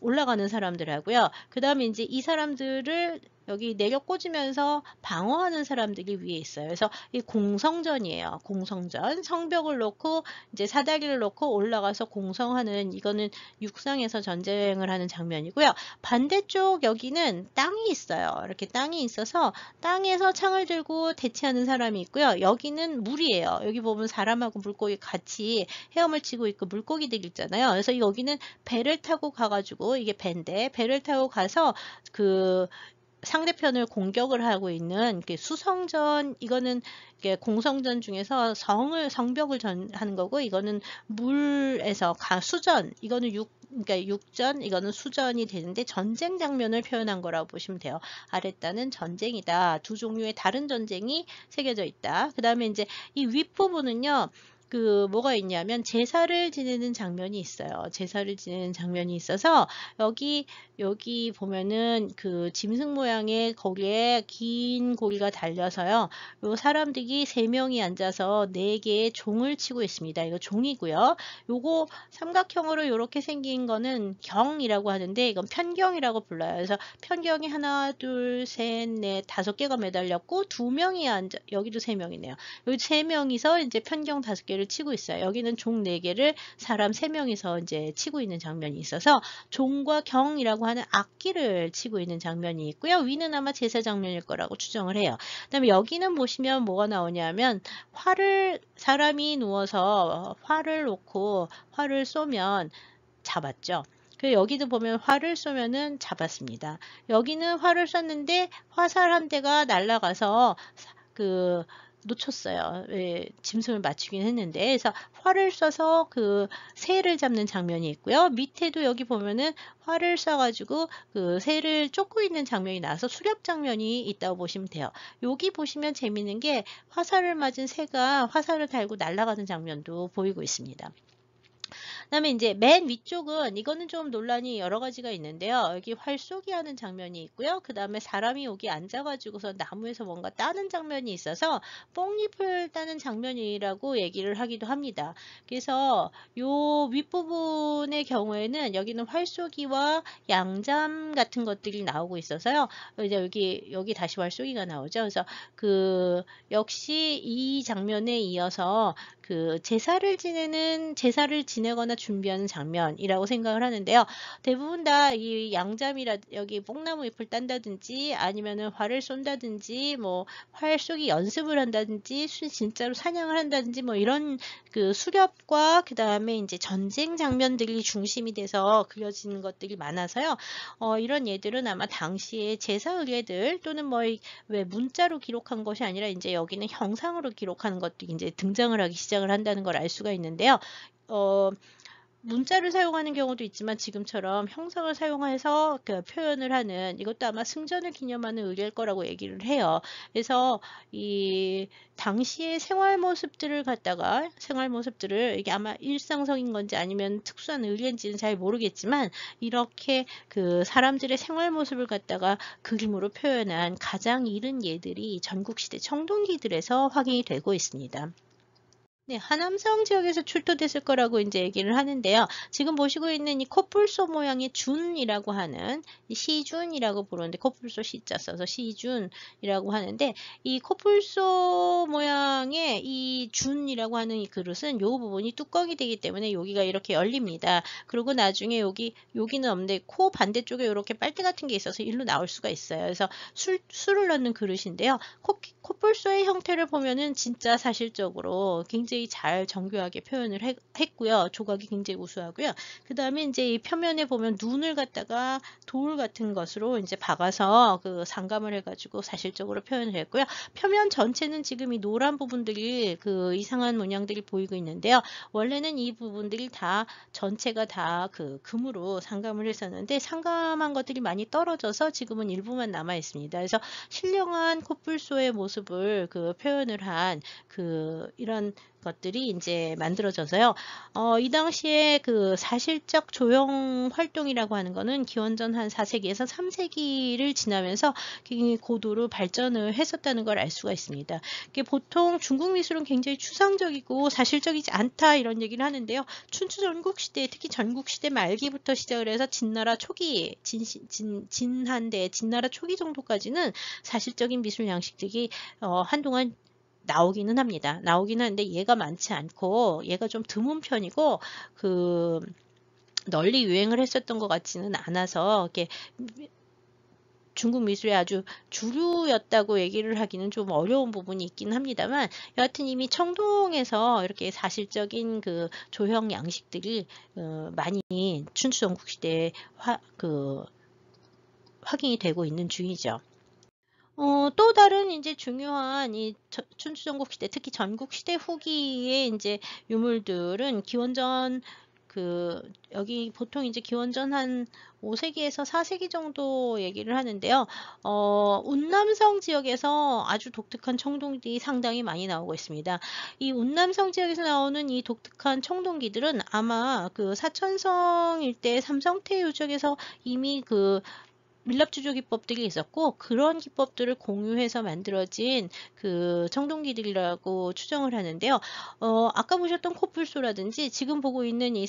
올라가는 사람들하고요. 그 다음에 이제 이 사람들을 여기 내려 꽂으면서 방어하는 사람들이 위에 있어요. 그래서 이 공성전이에요. 공성전. 성벽을 놓고 이제 사다리를 놓고 올라가서 공성하는, 이거는 육상에서 전쟁을 하는 장면이고요. 반대쪽 여기는 땅이 있어요. 이렇게 땅이 있어서 땅에서 창을 들고 대치하는 사람이 있고요. 여기는 물이에요. 여기 보면 사람하고 물고기 같이 헤엄을 치고 있고 물고기들 있잖아요. 그래서 여기는 배를 타고 가가지고, 이게 배인데 배를 타고 가서 그 상대편을 공격을 하고 있는 수성전, 이거는 공성전 중에서 성벽을 하는 거고, 이거는 물에서 수전, 이거는 그러니까 육전, 이거는 수전이 되는데 전쟁 장면을 표현한 거라고 보시면 돼요. 아랫단은 전쟁이다. 두 종류의 다른 전쟁이 새겨져 있다. 그 다음에 이제 이 윗부분은요, 뭐가 있냐면 제사를 지내는 장면이 있어요. 제사를 지내는 장면이 있어서 여기 보면은 그 짐승 모양의 고리에 긴 고리가 달려서요. 요 사람들이 3명이 앉아서 4개의 종을 치고 있습니다. 이거 종이고요. 요거 삼각형으로 이렇게 생긴 거는 경이라고 하는데, 이건 편경이라고 불러요. 그래서 편경이 하나, 둘, 셋, 넷, 5개가 매달렸고 2명이 여기도 3명이네요. 여기 3명이서 이제 편경 5개를 치고 있어요. 여기는 종 4개를 사람 3명이서 이제 치고 있는 장면이 있어서 종과 경이라고 하는 악기를 치고 있는 장면이 있고요. 위는 아마 제사 장면일 거라고 추정을 해요. 그다음에 여기는 보시면 뭐가 나오냐면, 사람이 누워서 활을 놓고 활을 쏘면 잡았죠. 여기도 보면 활을 쏘면은 잡았습니다. 여기는 활을 쐈는데 화살 한 대가 날아가서 놓쳤어요. 예, 짐승을 맞추긴 했는데, 그래서 활을 쏴서 새를 잡는 장면이 있고요. 밑에도 여기 보면은 활을 쏴가지고 새를 쫓고 있는 장면이 나와서 수렵 장면이 있다고 보시면 돼요. 여기 보시면 재밌는 게, 화살을 맞은 새가 화살을 달고 날아가는 장면도 보이고 있습니다. 그다음에 이제 맨 위쪽은, 이거는 좀 논란이 여러 가지가 있는데요. 여기 활 쏘기 하는 장면이 있고요. 그 다음에 사람이 여기 앉아가지고서 나무에서 뭔가 따는 장면이 있어서 뽕잎을 따는 장면이라고 얘기를 하기도 합니다. 그래서 요 윗부분의 경우에는 여기는 활 쏘기와 양잠 같은 것들이 나오고 있어서요. 이제 여기 다시 활 쏘기가 나오죠. 그래서 역시 이 장면에 이어서 제사를 지내거나 준비하는 장면이라고 생각을 하는데요. 대부분 다 이 양잠이라, 여기 뽕나무 잎을 딴다든지 아니면은 활을 쏜다든지 뭐 활 쏘기 연습을 한다든지 진짜로 사냥을 한다든지 뭐 이런 수렵과 그 다음에 이제 전쟁 장면들이 중심이 돼서 그려지는 것들이 많아서요. 이런 예들은 아마 당시에 제사 의례들 또는 뭐 왜 문자로 기록한 것이 아니라 이제 여기는 형상으로 기록하는 것들이 이제 등장을 하기 시작을 한다는 걸 알 수가 있는데요. 문자를 사용하는 경우도 있지만 지금처럼 형상을 사용해서 표현을 하는, 이것도 아마 승전을 기념하는 의례일 거라고 얘기를 해요. 그래서 이 당시의 생활 모습들을 이게 아마 일상적인 건지 아니면 특수한 의례인지는 잘 모르겠지만, 이렇게 사람들의 생활 모습을 갖다가 그림으로 표현한 가장 이른 예들이 전국시대 청동기들에서 확인이 되고 있습니다. 네, 하남성 지역에서 출토됐을 거라고 이제 얘기를 하는데요. 지금 보시고 있는 이 코뿔소 모양의 준이라고 하는 이 시준이라고 부르는데 코뿔소 시자 써서 시준이라고 하는데 이 코뿔소 모양의 이 준이라고 하는 이 그릇은 요 부분이 뚜껑이 되기 때문에 여기가 이렇게 열립니다. 그리고 나중에 여기는 없는데 코 반대쪽에 이렇게 빨대 같은 게 있어서 일로 나올 수가 있어요. 그래서 술을 넣는 그릇인데요. 코뿔소의 형태를 보면은 진짜 사실적으로 굉장히 잘 정교하게 표현을 했고요. 조각이 굉장히 우수하고요. 그 다음에 이제 이 표면에 보면 눈을 갖다가 돌 같은 것으로 이제 박아서 그 상감을 해가지고 사실적으로 표현을 했고요. 표면 전체는 지금 이 노란 부분들이 그 이상한 문양들이 보이고 있는데요. 원래는 이 부분들이 다 전체가 다 그 금으로 상감을 했었는데 상감한 것들이 많이 떨어져서 지금은 일부만 남아 있습니다. 그래서 신령한 코뿔소의 모습을 그 표현을 한 그 이런 것들이 이제 만들어져서요. 이 당시에 그 사실적 조형 활동이라고 하는 거는 기원전 한 4세기에서 3세기를 지나면서 굉장히 고도로 발전을 했었다는 걸 알 수가 있습니다. 이게 보통 중국 미술은 굉장히 추상적이고 사실적이지 않다 이런 얘기를 하는데요. 춘추 전국시대, 특히 전국시대 말기부터 시작을 해서 진나라 초기, 진한대, 진나라 초기 정도까지는 사실적인 미술 양식들이 한동안 나오기는 합니다. 나오기는 하는데 얘가 많지 않고 얘가 좀 드문 편이고 그 널리 유행을 했었던 것 같지는 않아서 이렇게 중국 미술의 아주 주류였다고 얘기를 하기는 좀 어려운 부분이 있긴 합니다만 여하튼 이미 청동에서 이렇게 사실적인 그 조형 양식들이 많이 춘추전국시대에 확인이 되고 있는 중이죠. 또 다른 이제 중요한 이 춘추전국시대, 특히 전국시대 후기의 이제 유물들은 기원전 여기 보통 이제 기원전 한 5세기에서 4세기 정도 얘기를 하는데요. 운남성 지역에서 아주 독특한 청동기들이 상당히 많이 나오고 있습니다. 이 운남성 지역에서 나오는 이 독특한 청동기들은 아마 그 사천성 일대 삼성태 유적에서 이미 그 밀랍주조 기법들이 있었고 그런 기법들을 공유해서 만들어진 그 청동기들이라고 추정을 하는데요. 아까 보셨던 코뿔소라든지 지금 보고 있는 이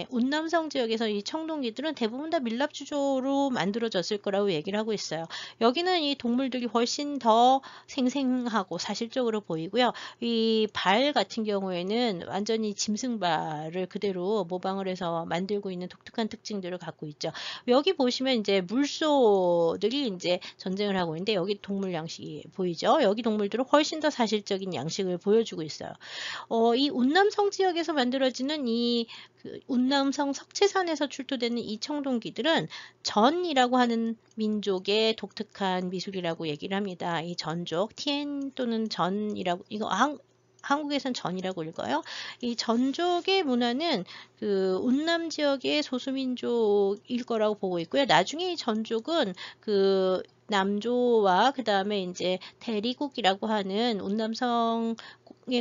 운남성 지역에서 이 청동기들은 대부분 다 밀랍주조로 만들어졌을 거라고 얘기를 하고 있어요. 여기는 이 동물들이 훨씬 더 생생하고 사실적으로 보이고요. 이 발 같은 경우에는 완전히 짐승발을 그대로 모방을 해서 만들고 있는 독특한 특징들을 갖고 있죠. 여기 보시면 이제 물소들이 이제 전쟁을 하고 있는데 여기 동물 양식이 보이죠? 여기 동물들은 훨씬 더 사실적인 양식을 보여주고 있어요. 이 운남성 지역에서 만들어지는 그 운남성 석채산에서 출토되는 이 청동기들은 전이라고 하는 민족의 독특한 미술이라고 얘기를 합니다. 이 전족, 티엔 또는 전이라고 이거 한국에선 전이라고 읽어요. 이 전족의 문화는 그 운남 지역의 소수민족일 거라고 보고 있고요. 나중에 이 전족은 그 남조와 그 다음에 이제 대리국이라고 하는 운남성의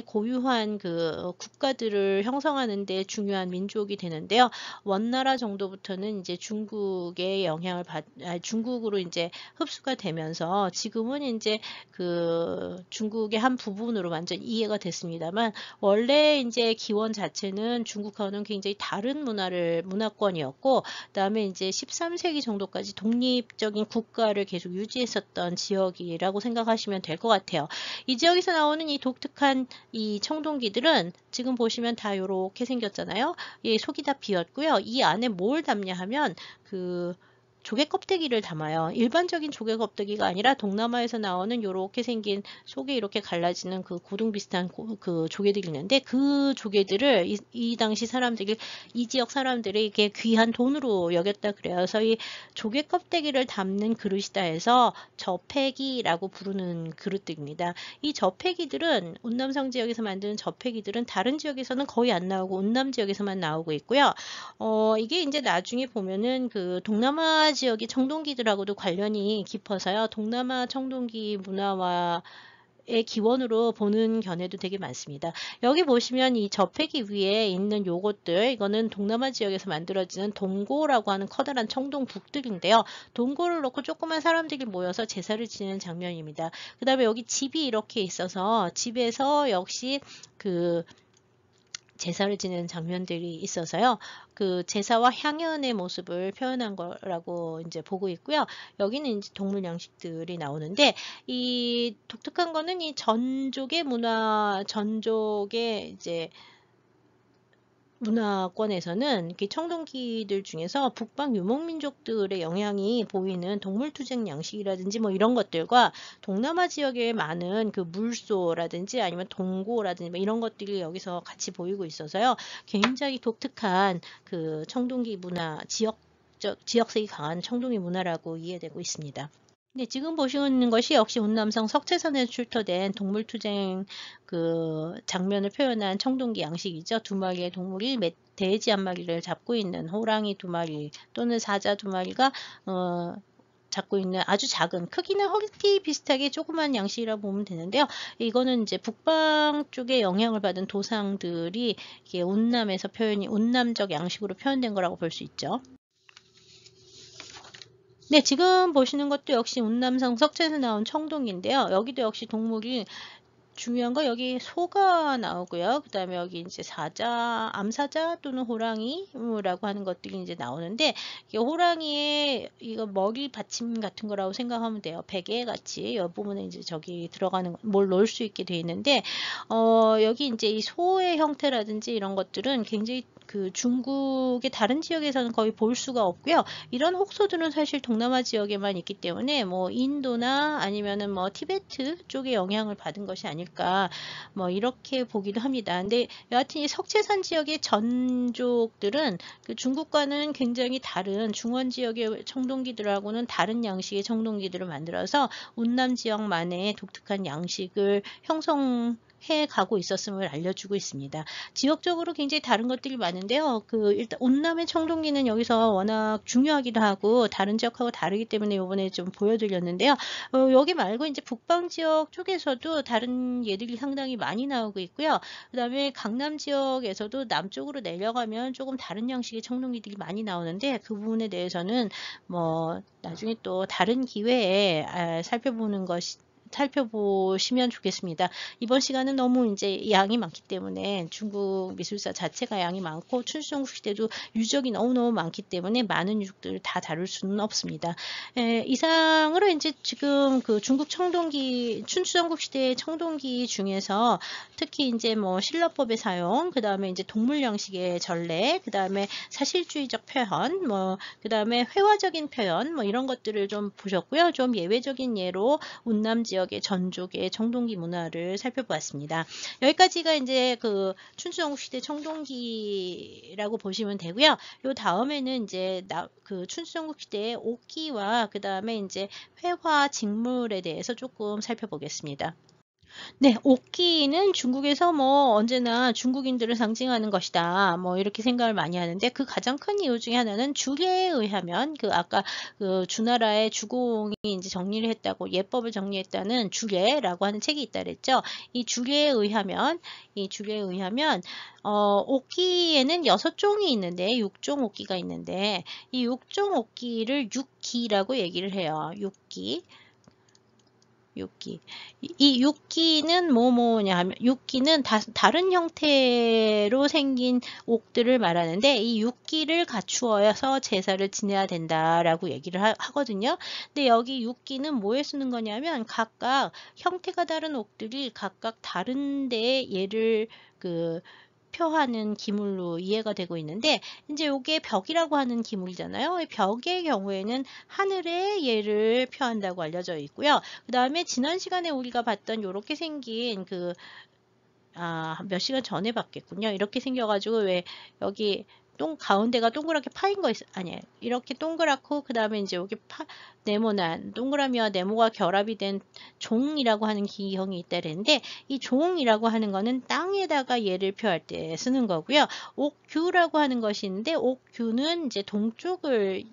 고유한 그 국가들을 형성하는 데 중요한 민족이 되는데요. 원나라 정도부터는 이제 중국의 영향을 중국으로 이제 흡수가 되면서 지금은 이제 그 중국의 한 부분으로 완전 이해가 됐습니다만 원래 이제 기원 자체는 중국하고는 굉장히 다른 문화권이었고 그다음에 이제 13세기 정도까지 독립적인 국가를 계속 유지했었던 지역이라고 생각하시면 될 것 같아요. 이 지역에서 나오는 이 독특한 이 청동기들은 지금 보시면 다 이렇게 생겼잖아요. 예, 속이 다 비었고요. 이 안에 뭘 담냐 하면 그 조개 껍데기를 담아요. 일반적인 조개 껍데기가 아니라 동남아에서 나오는 이렇게 생긴 속에 이렇게 갈라지는 그 고동 비슷한 그 조개들이 있는데 그 조개들을 이 당시 사람들이 이 지역 사람들이 이게 귀한 돈으로 여겼다 그래요. 그래서 이 조개 껍데기를 담는 그릇이다 해서 저패기라고 부르는 그릇들입니다. 이 저패기들은 운남성 지역에서 만드는 저패기들은 다른 지역에서는 거의 안 나오고 운남 지역에서만 나오고 있고요. 이게 이제 나중에 보면은 그 동남아 지역의 청동기들하고도 관련이 깊어서요. 동남아 청동기 문화와 의 기원으로 보는 견해도 되게 많습니다. 여기 보시면 이 접폐기 위에 있는 요것들, 이거는 동남아 지역에서 만들어지는 동고라고 하는 커다란 청동북들인데요. 동고를 놓고 조그만 사람들이 모여서 제사를 지내는 장면입니다. 그 다음에 여기 집이 이렇게 있어서 집에서 역시 그 제사를 지내는 장면들이 있어서요. 그 제사와 향연의 모습을 표현한 거라고 이제 보고 있고요. 여기는 이제 동물 양식들이 나오는데, 이 독특한 거는 이 전족의 문화, 전족의 이제 문화권에서는 이렇게 청동기들 중에서 북방 유목민족들의 영향이 보이는 동물투쟁 양식이라든지 뭐 이런 것들과 동남아 지역에 많은 그 물소라든지 아니면 동고라든지 뭐 이런 것들이 여기서 같이 보이고 있어서요. 굉장히 독특한 그 청동기 문화, 지역색이 강한 청동기 문화라고 이해되고 있습니다. 네, 지금 보시는 것이 역시 운남성 석채산에서 출토된 동물투쟁 그 장면을 표현한 청동기 양식이죠. 두 마리의 동물이 돼지 한 마리를 잡고 있는 호랑이 두 마리 또는 사자 두 마리가 잡고 있는 아주 작은, 크기는 허리띠 비슷하게 조그만 양식이라고 보면 되는데요. 이거는 이제 북방 쪽에 영향을 받은 도상들이 이게 운남에서 운남적 양식으로 표현된 거라고 볼 수 있죠. 네, 지금 보시는 것도 역시 운남성 석체에서 나온 청동인데요. 여기도 역시 동물이 중요한 거 여기 소가 나오고요. 그 다음에 여기 이제 사자, 암사자 또는 호랑이라고 하는 것들이 이제 나오는데, 이 호랑이의 이거 머리 받침 같은 거라고 생각하면 돼요. 베개 같이 이 부분에 이제 저기 들어가는 뭘 넣을 수 있게 돼 있는데, 여기 이제 이 소의 형태라든지 이런 것들은 굉장히 그 중국의 다른 지역에서는 거의 볼 수가 없고요. 이런 혹소들은 사실 동남아 지역에만 있기 때문에 뭐 인도나 아니면은 뭐 티베트 쪽에 영향을 받은 것이 아닐까 뭐 이렇게 보기도 합니다. 근데 여하튼 이 석채산 지역의 전족들은 그 중국과는 굉장히 다른 중원 지역의 청동기들하고는 다른 양식의 청동기들을 만들어서 운남 지역만의 독특한 양식을 형성해 가고 있었음을 알려주고 있습니다. 지역적으로 굉장히 다른 것들이 많은데요. 그 일단 운남의 청동기는 여기서 워낙 중요하기도 하고 다른 지역하고 다르기 때문에 이번에 좀 보여드렸는데요. 여기 말고 이제 북방 지역 쪽에서도 다른 얘들이 상당히 많이 나오고 있고요. 그 다음에 강남 지역에서도 남쪽으로 내려가면 조금 다른 양식의 청동기들이 많이 나오는데, 그 부분에 대해서는 뭐 나중에 또 다른 기회에 살펴보시면 좋겠습니다. 이번 시간은 너무 이제 양이 많기 때문에 중국 미술사 자체가 양이 많고 춘추전국 시대도 유적이 너무너무 많기 때문에 많은 유적들을 다 다룰 수는 없습니다. 이상으로 이제 지금 그 중국 청동기, 춘추전국 시대의 청동기 중에서 특히 이제 뭐 신라법의 사용, 그 다음에 이제 동물 양식의 전래, 그 다음에 사실주의적 표현, 뭐 그 다음에 회화적인 표현, 뭐 이런 것들을 좀 보셨고요. 좀 예외적인 예로 운남 지역의 전족의 청동기 문화를 살펴보았습니다. 여기까지가 이제 그 춘추전국 시대 청동기라고 보시면 되고요. 요 다음에는 이제 그 춘추전국 시대의 옥기와 그 다음에 이제 회화 직물에 대해서 조금 살펴보겠습니다. 네, 옥기는 중국에서 뭐 언제나 중국인들을 상징하는 것이다. 뭐 이렇게 생각을 많이 하는데, 그 가장 큰 이유 중에 하나는 주례에 의하면 그 아까 그 주나라의 주공이 이제 정리를 했다고, 예법을 정리했다는 주례라고 하는 책이 있다 그랬죠. 이 주례에 의하면 옥기에는 6종이 있는데 6종 옥기가 있는데, 이 6종 옥기를 육기라고 얘기를 해요. 육기. 이 육기는 뭐냐 하면, 육기는 다른 형태로 생긴 옥들을 말하는데, 이 육기를 갖추어서 제사를 지내야 된다라고 얘기를 하거든요. 근데 여기 육기는 뭐에 쓰는 거냐면, 각각 형태가 다른 옥들이 각각 다른데 얘를 표하는 기물로 이해가 되고 있는데, 이제 요게 벽이라고 하는 기물이잖아요. 벽의 경우에는 하늘의 예를 표한다고 알려져 있고요. 그 다음에 지난 시간에 우리가 봤던 요렇게 생긴 몇 시간 전에 봤겠군요. 이렇게 생겨가지고 왜 여기 가운데가 동그랗게 파인 거 아니에요. 이렇게 동그랗고 그 다음에 이제 여기 네모난 동그라미와 네모가 결합이 된 종이라고 하는 기형이 있다는데, 이 종이라고 하는 거는 땅에다가 얘를 표할 때 쓰는 거고요. 옥규라고 하는 것이 있는데, 옥규는 이제 동쪽의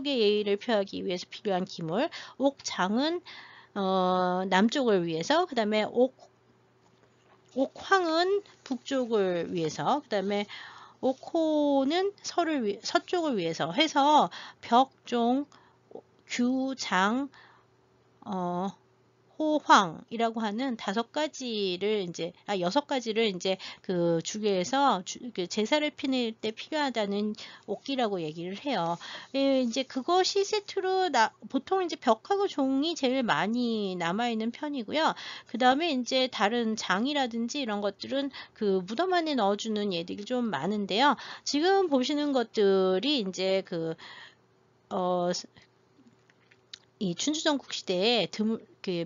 예의를 표하기 위해서 필요한 기물, 옥장은 남쪽을 위해서, 그 다음에 옥황은 북쪽을 위해서, 그 다음에 옥호는 서쪽을 위해서 해서 벽종, 규장, 호황이라고 하는 5가지를 여섯 가지를 이제 그 주교에서 그 제사를 피낼 때 필요하다는 옥기라고 얘기를 해요. 이제 그것이 세트로 보통 이제 벽하고 종이 제일 많이 남아있는 편이고요. 그 다음에 이제 다른 장이라든지 이런 것들은 그 무덤 안에 넣어주는 얘들이 좀 많은데요. 지금 보시는 것들이 이제 이 춘추전국 시대에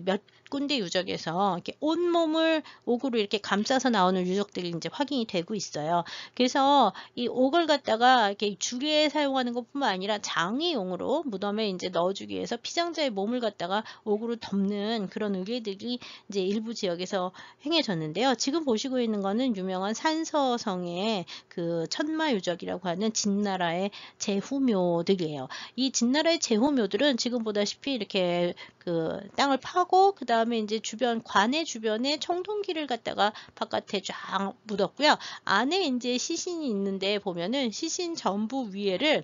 몇 군데 유적에서 이렇게 온몸을 옥으로 이렇게 감싸서 나오는 유적들이 이제 확인이 되고 있어요. 그래서 이 옥을 갖다가 이렇게 주례에 사용하는 것뿐만 아니라 장의용으로 무덤에 이제 넣어주기 위해서 피장자의 몸을 갖다가 옥으로 덮는 그런 의례들이 이제 일부 지역에서 행해졌는데요. 지금 보시고 있는 거는 유명한 산서성의 그 천마유적이라고 하는 진나라의 제후묘들이에요. 이 진나라의 제후묘들은 지금 보다시피 이렇게 그 땅을 파고 그 다음에 이제 관의 주변에 청동기를 갖다가 바깥에 쫙 묻었고요. 안에 이제 시신이 있는데 보면은 시신 전부 위에를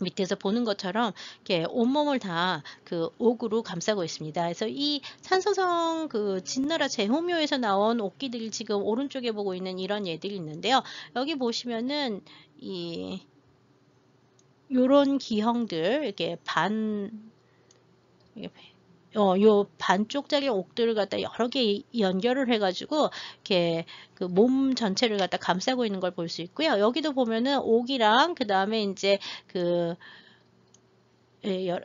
밑에서 보는 것처럼 이렇게 온몸을 다 그 옥으로 감싸고 있습니다. 그래서 이 산서성 그 진나라 제후묘에서 나온 옥기들이 지금 오른쪽에 보고 있는 이런 예들이 있는데요. 여기 보시면은 요런 기형들 이렇게 요 반쪽짜리 옥들을 갖다 여러 개 연결을 해가지고 이렇게 그 몸 전체를 갖다 감싸고 있는 걸 볼 수 있고요. 여기도 보면은 옥이랑 그 다음에 이제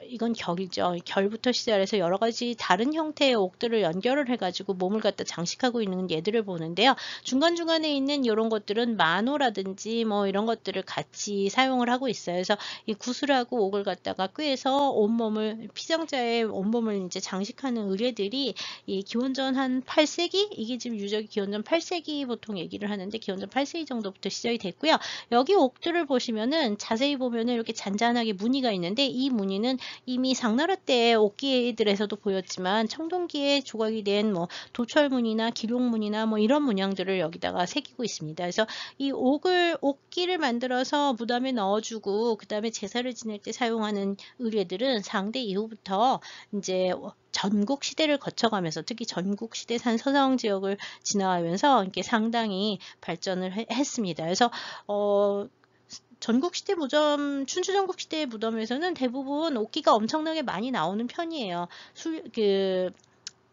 이건 결이죠. 결부터 시작해서 여러 가지 다른 형태의 옥들을 연결을 해가지고 몸을 갖다 장식하고 있는 예들을 보는데요. 중간중간에 있는 이런 것들은 만호라든지 뭐 이런 것들을 같이 사용을 하고 있어요. 그래서 이 구슬하고 옥을 갖다가 꿰서 피장자의 온몸을 이제 장식하는 의례들이 이 기원전 한 8세기? 이게 지금 유적이 기원전 8세기 보통 얘기를 하는데 기원전 8세기 정도부터 시작이 됐고요. 여기 옥들을 보시면은 자세히 보면은 이렇게 잔잔하게 무늬가 있는데 이 무늬는 이미 상나라 때 옥기들에서도 보였지만 청동기에 조각이 된 뭐 도철문이나 기록문이나 뭐 이런 문양들을 여기다가 새기고 있습니다. 그래서 이 옥기를 만들어서 무덤에 넣어주고 그 다음에 제사를 지낼 때 사용하는 의례들은 상대 이후부터 이제 전국 시대를 거쳐가면서 특히 전국 시대 산서성 지역을 지나가면서 이렇게 상당히 발전을 했습니다. 그래서 전국시대 무덤, 춘추전국시대 무덤에서는 대부분 옥기가 엄청나게 많이 나오는 편이에요.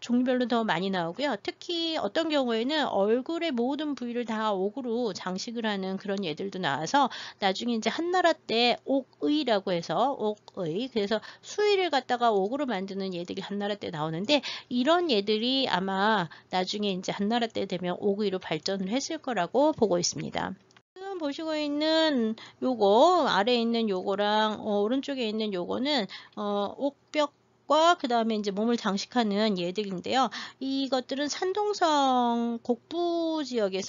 종류별로 더 많이 나오고요. 특히 어떤 경우에는 얼굴의 모든 부위를 다 옥으로 장식을 하는 그런 예들도 나와서 나중에 이제 한나라 때 옥의라고 해서 옥의, 그래서 수의를 갖다가 옥으로 만드는 예들이 한나라 때 나오는데 이런 예들이 아마 나중에 이제 한나라 때 되면 옥의로 발전을 했을 거라고 보고 있습니다. 보시고 있는 요거 아래에 있는 요거랑 오른쪽에 있는 요거는 옥벽과 그 다음에 이제 몸을 장식하는 예들인데요. 이것들은 산동성 곡부 지역에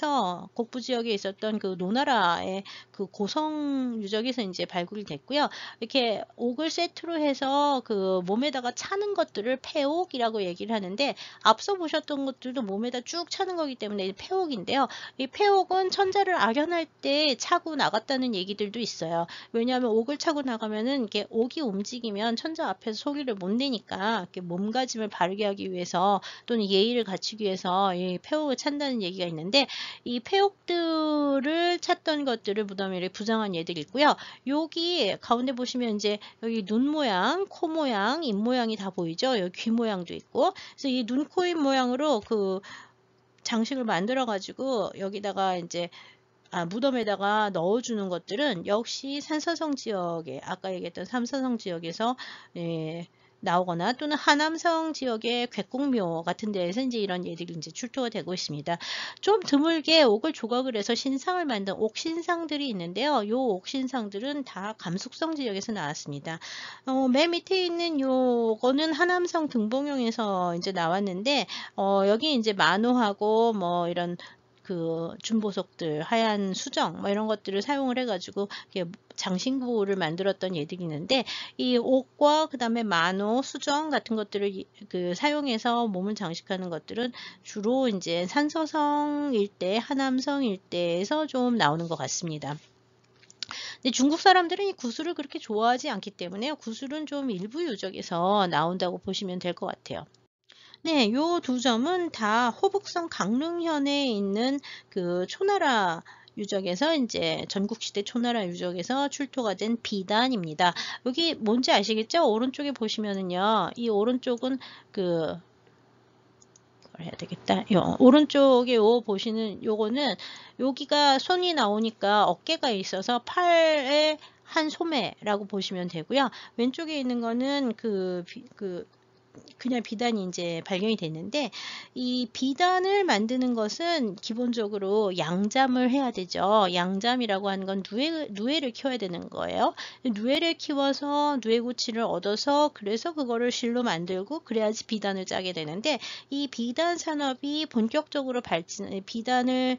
있었던 그 노나라의 그 고성 유적에서 이제 발굴이 됐고요. 이렇게 옥을 세트로 해서 그 몸에다가 차는 것들을 폐옥이라고 얘기를 하는데 앞서 보셨던 것들도 몸에다 쭉 차는 거기 때문에 폐옥인데요. 이 폐옥은 천자를 아련할 때 차고 나갔다는 얘기들도 있어요. 왜냐하면 옥을 차고 나가면은 이게 옥이 움직이면 천자 앞에서 소리를 못 내니까 이렇게 몸가짐을 바르게 하기 위해서 또는 예의를 갖추기 위해서 이 폐옥을 찬다는 얘기가 있는데 이 폐옥들을 찾던 것들을 무덤에 부장한 예들이 있고요. 여기 가운데 보시면 이제 여기 눈 모양, 코 모양, 입 모양이 다 보이죠. 여기 귀 모양도 있고 그래서 이 눈, 코, 입 모양으로 그 장식을 만들어 가지고 여기다가 이제 무덤에다가 넣어주는 것들은 역시 산서성 지역에 아까 얘기했던 삼서성 지역에서 나오거나 또는 하남성 지역의 괴곡묘 같은 데에서 이제 이런 예들이 이제 출토가 되고 있습니다. 좀 드물게 옥을 조각을 해서 신상을 만든 옥신상들이 있는데요. 요 옥신상들은 다 감숙성 지역에서 나왔습니다. 맨 밑에 있는 요거는 하남성 등봉용에서 이제 나왔는데 여기 이제 만호하고 뭐 이런 그 준보석들, 하얀 수정 뭐 이런 것들을 사용을 해가지고 장신구를 만들었던 예들이 있는데, 이 옥과 그다음에 만호, 수정 같은 것들을 그 사용해서 몸을 장식하는 것들은 주로 이제 산서성 일대, 하남성 일대에서 좀 나오는 것 같습니다. 근데 중국 사람들은 이 구슬을 그렇게 좋아하지 않기 때문에 구슬은 좀 일부 유적에서 나온다고 보시면 될 것 같아요. 네, 요 두 점은 다 호북성 강릉현에 있는 그 초나라 유적에서 이제 전국시대 초나라 유적에서 출토가 된 비단입니다. 여기 뭔지 아시겠죠? 오른쪽에 보시면은요, 이 오른쪽은 그 해야 되겠다. 요 오른쪽에 요 보시는 요거는 여기가 손이 나오니까 어깨가 있어서 팔의 한 소매라고 보시면 되고요. 왼쪽에 있는 거는 그냥 비단이 이제 발견이 됐는데, 이 비단을 만드는 것은 기본적으로 양잠을 해야 되죠. 양잠이라고 하는 건 누에를 키워야 되는 거예요. 누에를 키워서 누에고치를 얻어서 그래서 그거를 실로 만들고 그래야지 비단을 짜게 되는데, 이 비단 산업이 본격적으로 비단을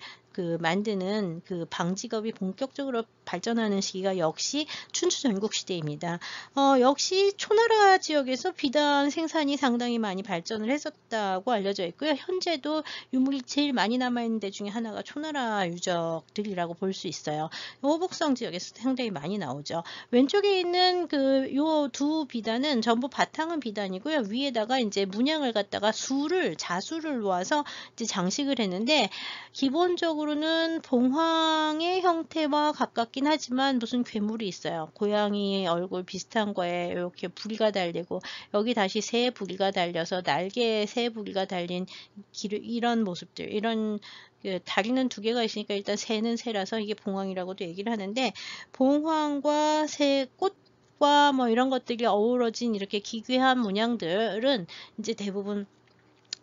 만드는 그 방직업이 본격적으로 발전하는 시기가 역시 춘추 전국시대입니다. 역시 초나라 지역에서 비단 생산이 상당히 많이 발전을 했었다고 알려져 있고요. 현재도 유물이 제일 많이 남아있는 데 중에 하나가 초나라 유적들이라고 볼 수 있어요. 호북성 지역에서 상당히 많이 나오죠. 왼쪽에 있는 요 두 비단은 전부 바탕은 비단이고요. 위에다가 이제 문양을 갖다가 자수를 놓아서 이제 장식을 했는데, 기본적으로는 봉황의 형태와 가깝긴 하지만 무슨 괴물이 있어요. 고양이 얼굴 비슷한 거에 이렇게 부리가 달리고, 여기 다시 새 부리가 달려서 날개에 새 부리가 달린 이런 모습들, 이런 다리는 두 개가 있으니까 일단 새는 새라서 이게 봉황이라고도 얘기를 하는데, 봉황과 새 꽃과 뭐 이런 것들이 어우러진 이렇게 기괴한 문양들은 이제 대부분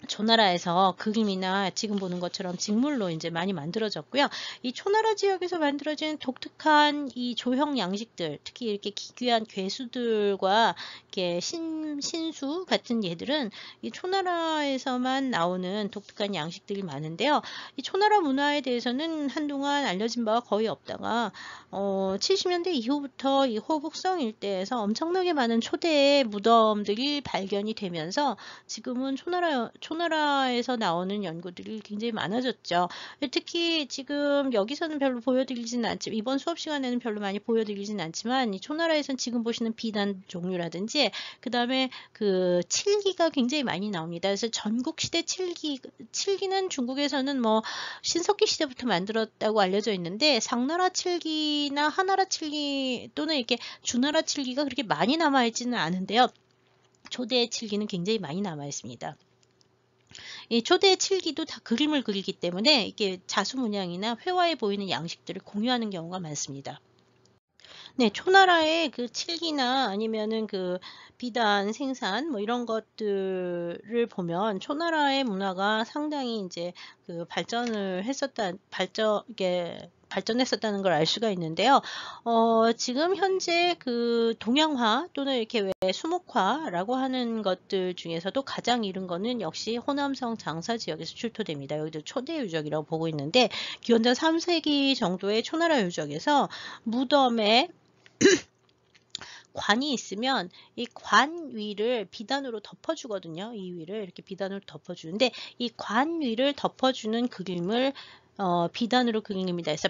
초나라에서 그림이나 지금 보는 것처럼 직물로 이제 많이 만들어졌고요. 이 초나라 지역에서 만들어진 독특한 이 조형 양식들, 특히 이렇게 기괴한 괴수들과 이렇게 신수 같은 얘들은 이 초나라에서만 나오는 독특한 양식들이 많은데요. 이 초나라 문화에 대해서는 한동안 알려진 바가 거의 없다가 70년대 이후부터 이 호북성 일대에서 엄청나게 많은 초대의 무덤들이 발견이 되면서 지금은 초나라에서 나오는 연구들이 굉장히 많아졌죠. 특히 지금 여기서는 별로 보여드리지는 않지만, 이번 수업 시간에는 별로 많이 보여드리진 않지만, 이 초나라에서는 지금 보시는 비단 종류라든지 그 다음에 그 칠기가 굉장히 많이 나옵니다. 그래서 전국시대 칠기는 중국에서는 뭐 신석기 시대부터 만들었다고 알려져 있는데, 상나라 칠기나 하나라 칠기 또는 이렇게 주나라 칠기가 그렇게 많이 남아있지는 않은데요. 초대 칠기는 굉장히 많이 남아 있습니다. 이 초대 칠기도 다 그림을 그리기 때문에 이게 자수 문양이나 회화에 보이는 양식들을 공유하는 경우가 많습니다. 네, 초나라의 그 칠기나 아니면은 그 비단 생산 뭐 이런 것들을 보면 초나라의 문화가 상당히 이제 발전했었다는 걸 알 수가 있는데요. 지금 현재 그 동양화 또는 이렇게 왜 수목화라고 하는 것들 중에서도 가장 이른 거는 역시 호남성 장사 지역에서 출토됩니다. 여기도 초대 유적이라고 보고 있는데, 기원전 3세기 정도의 초나라 유적에서 무덤에 관이 있으면 이 관 위를 비단으로 덮어주거든요. 이 위를 이렇게 비단으로 덮어주는데, 이 관 위를 덮어주는 그림을 비단으로 그립니다. 그래서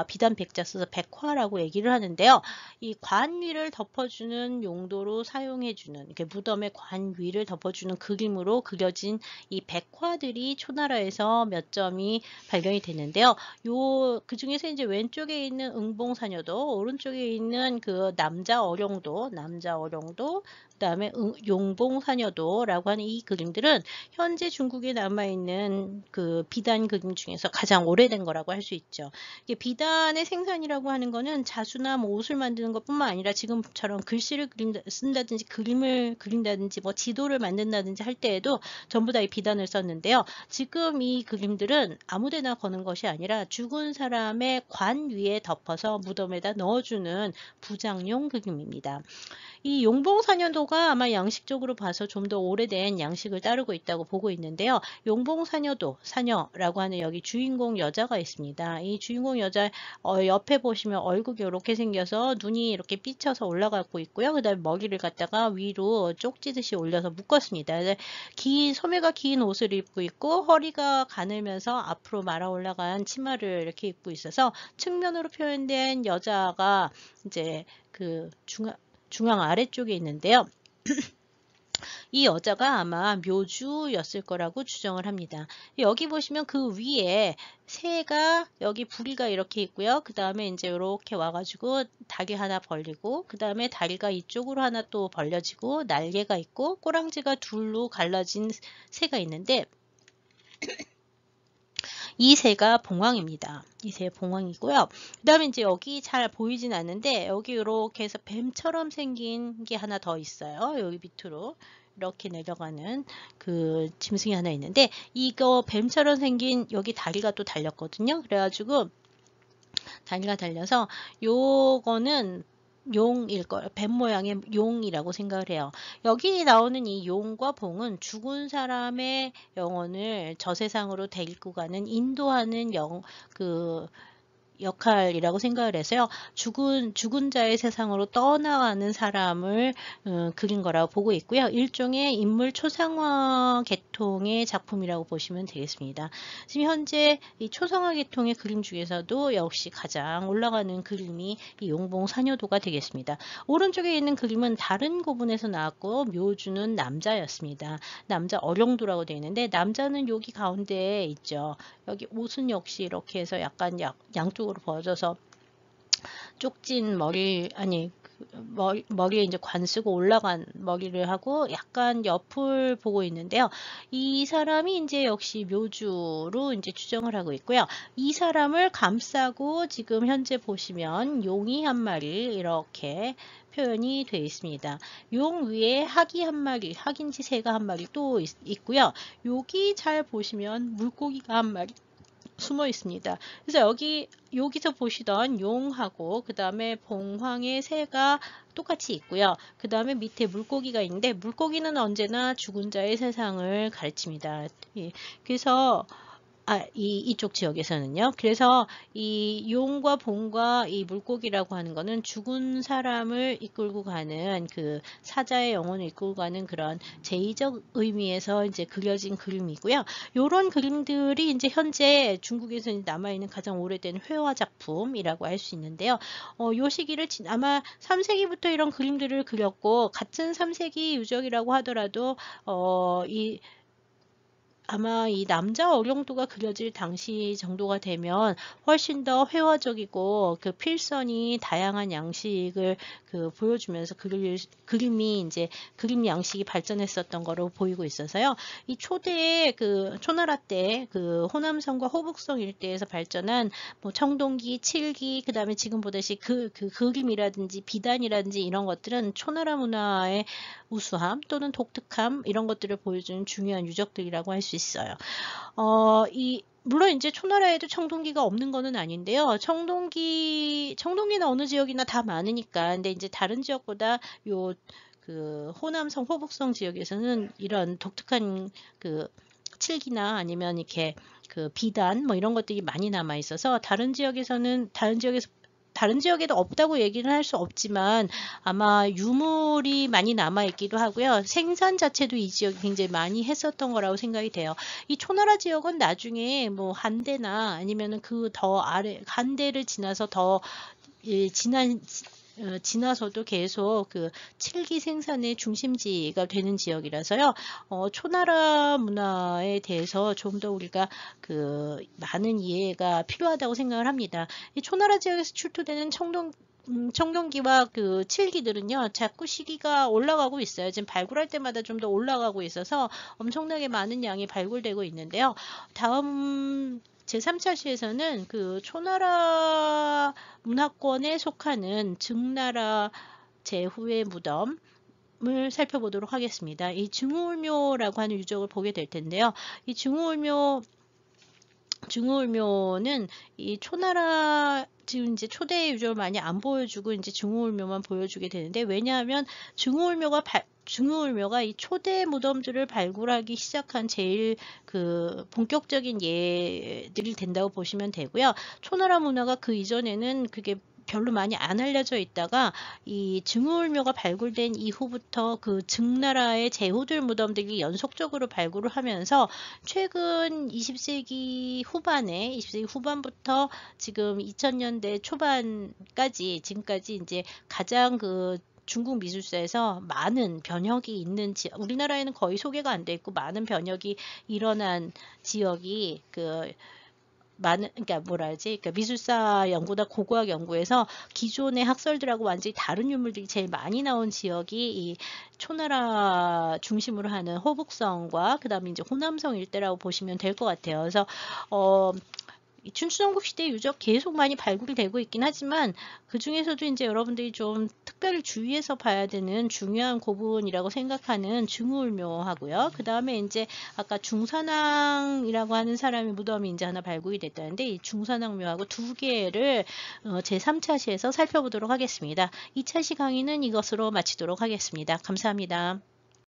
비단 백자 써서 백화라고 얘기를 하는데요. 이 관 위를 덮어주는 용도로 사용해주는, 이렇게 무덤의 관 위를 덮어주는 그림으로 그려진 이 백화들이 초나라에서 몇 점이 발견이 됐는데요. 그 중에서 이제 왼쪽에 있는 응봉사녀도, 오른쪽에 있는 그 남자 어룡도, 그다음에 용봉사녀도라고 하는 이 그림들은 현재 중국에 남아있는 그 비단 그림 중에서 가장 오래된 거라고 할 수 있죠. 이게 비단의 생산이라고 하는 거는 자수나 뭐 옷을 만드는 것뿐만 아니라 지금처럼 글씨를 쓴다든지 그림을 그린다든지 뭐 지도를 만든다든지 할 때에도 전부 다 이 비단을 썼는데요. 지금 이 그림들은 아무데나 거는 것이 아니라 죽은 사람의 관 위에 덮어서 무덤에다 넣어주는 부장용 그림입니다. 이 용봉사녀도가 아마 양식적으로 봐서 좀 더 오래된 양식을 따르고 있다고 보고 있는데요. 용봉사녀도, 사녀라고 하는 여기 주인공 주인공 여자가 있습니다. 이 주인공 여자 옆에 보시면 얼굴이 이렇게 생겨서 눈이 이렇게 삐쳐서 올라가고 있고요. 그 다음에 머리를 갖다가 위로 쪽지듯이 올려서 묶었습니다. 소매가 긴 옷을 입고 있고 허리가 가늘면서 앞으로 말아 올라간 치마를 이렇게 입고 있어서 측면으로 표현된 여자가 이제 그 중앙 아래쪽에 있는데요. 이 여자가 아마 묘주였을 거라고 추정을 합니다. 여기 보시면 그 위에 새가 여기 부리가 이렇게 있고요. 그 다음에 이제 이렇게 와가지고 다리 하나 벌리고 그 다음에 다리가 이쪽으로 하나 또 벌려지고 날개가 있고 꼬랑지가 둘로 갈라진 새가 있는데 이 새가 봉황입니다. 이 새 봉황이고요. 그 다음에 이제 여기 잘 보이진 않는데 여기 이렇게 해서 뱀처럼 생긴 게 하나 더 있어요. 여기 밑으로 이렇게 내려가는 그 짐승이 하나 있는데 이거 뱀처럼 생긴 여기 다리가 또 달렸거든요. 그래가지고 다리가 달려서 요거는 용일 거예요. 뱀 모양의 용이라고 생각을 해요. 여기 나오는 이 용과 봉은 죽은 사람의 영혼을 저 세상으로 데리고 가는 인도하는 역할이라고 생각을 해서요. 죽은 자의 세상으로 떠나가는 사람을 그린 거라고 보고 있고요. 일종의 인물 초상화 계통의 작품이라고 보시면 되겠습니다. 지금 현재 이 초상화 계통의 그림 중에서도 역시 가장 올라가는 그림이 이 용봉 사녀도가 되겠습니다. 오른쪽에 있는 그림은 다른 고분에서 나왔고 묘주는 남자였습니다. 남자 어룡도라고 되어 있는데 남자는 여기 가운데에 있죠. 여기 옷은 역시 이렇게 해서 약간 양쪽으로 벌어져서 쪽진 머리 머리에 이제 관 쓰고 올라간 머리를 하고 약간 옆을 보고 있는데요. 이 사람이 이제 역시 묘주로 이제 추정을 하고 있고요. 이 사람을 감싸고 지금 현재 보시면 용이 한 마리 이렇게 표현이 되어 있습니다. 용 위에 학이 한 마리, 학인지 새가 한 마리 또 있고요. 여기 잘 보시면 물고기가 한 마리 숨어 있습니다. 그래서 여기서 보시던 용하고 그 다음에 봉황의 새가 똑같이 있고요. 그 다음에 밑에 물고기가 있는데 물고기는 언제나 죽은 자의 세상을 가르칩니다. 예, 그래서 이쪽 지역에서는요. 그래서 이 용과 봉과 이 물고기라고 하는 거는 죽은 사람을 이끌고 가는 그 사자의 영혼을 이끌고 가는 그런 제의적 의미에서 이제 그려진 그림이고요. 이런 그림들이 이제 현재 중국에서 남아있는 가장 오래된 회화 작품이라고 할 수 있는데요. 요 시기를 아마 3세기부터 이런 그림들을 그렸고 같은 3세기 유적이라고 하더라도 아마 이 남자 어룡도가 그려질 당시 정도가 되면 훨씬 더 회화적이고 그 필선이 다양한 양식을 보여주면서 그림이 이제 그림 양식이 발전했었던 거로 보이고 있어서요. 이 초대의 초나라 때 호남성과 호북성 일대에서 발전한 뭐 청동기, 칠기, 그 다음에 지금 보듯이 그림이라든지 비단이라든지 이런 것들은 초나라 문화의 우수함 또는 독특함 이런 것들을 보여주는 중요한 유적들이라고 할 수 있어요. 물론 이제 초나라에도 청동기가 없는 거는 아닌데요. 청동기는 어느 지역이나 다 많으니까. 근데 이제 다른 지역보다 호남성, 호북성 지역에서는 이런 독특한 칠기나 아니면 이렇게 비단 뭐 이런 것들이 많이 남아 있어서 다른 지역에도 없다고 얘기는 할 수 없지만 아마 유물이 많이 남아있기도 하고요. 생산 자체도 이 지역이 굉장히 많이 했었던 거라고 생각이 돼요. 이 초나라 지역은 나중에 뭐 한대나 아니면은 그 더 아래 한대를 지나서 더 지나서도 계속 칠기 생산의 중심지가 되는 지역이라서요. 초나라 문화에 대해서 좀 더 우리가 많은 이해가 필요하다고 생각을 합니다. 이 초나라 지역에서 출토되는 청동기와 칠기들은요, 자꾸 시기가 올라가고 있어요. 지금 발굴할 때마다 좀 더 올라가고 있어서 엄청나게 많은 양이 발굴되고 있는데요. 다음 제3차 시에서는 초나라 문화권에 속하는 증나라 제후의 무덤을 살펴보도록 하겠습니다. 이 증후울묘라고 하는 유적을 보게 될 텐데요. 이 증후울묘 증오울묘는 이 초나라 지금 이제 초대 유적을 많이 안 보여주고 이제 증오울묘만 보여주게 되는데, 왜냐하면 증오울묘가 이 초대 무덤들을 발굴하기 시작한 제일 그 본격적인 예들이 된다고 보시면 되고요. 초나라 문화가 그 이전에는 그게 별로 많이 안 알려져 있다가 이 증오울묘가 발굴된 이후부터 그 증나라의 제후들 무덤들이 연속적으로 발굴을 하면서 최근 20세기 후반에 20세기 후반부터 지금 2000년대 초반까지 지금까지 이제 가장 그 중국 미술사에서 많은 변혁이 있는 우리나라에는 거의 소개가 안 돼 있고 많은 변혁이 일어난 지역이 그 많은, 그러니까 뭐라 하지? 그러니까 미술사 연구나 고고학 연구에서 기존의 학설들하고 완전히 다른 유물들이 제일 많이 나온 지역이 이 초나라 중심으로 하는 호북성과 그다음에 이제 호남성 일대라고 보시면 될 것 같아요. 그래서 이 춘추전국 시대 유적 계속 많이 발굴이 되고 있긴 하지만 그 중에서도 이제 여러분들이 좀 특별히 주의해서 봐야 되는 중요한 고분이라고 생각하는 증울묘하고요. 그 다음에 이제 아까 중산항이라고 하는 사람의 무덤이 이제 하나 발굴이 됐다는데, 이 중산항묘하고 두 개를 제3차 시에서 살펴보도록 하겠습니다. 2차 시 강의는 이것으로 마치도록 하겠습니다. 감사합니다.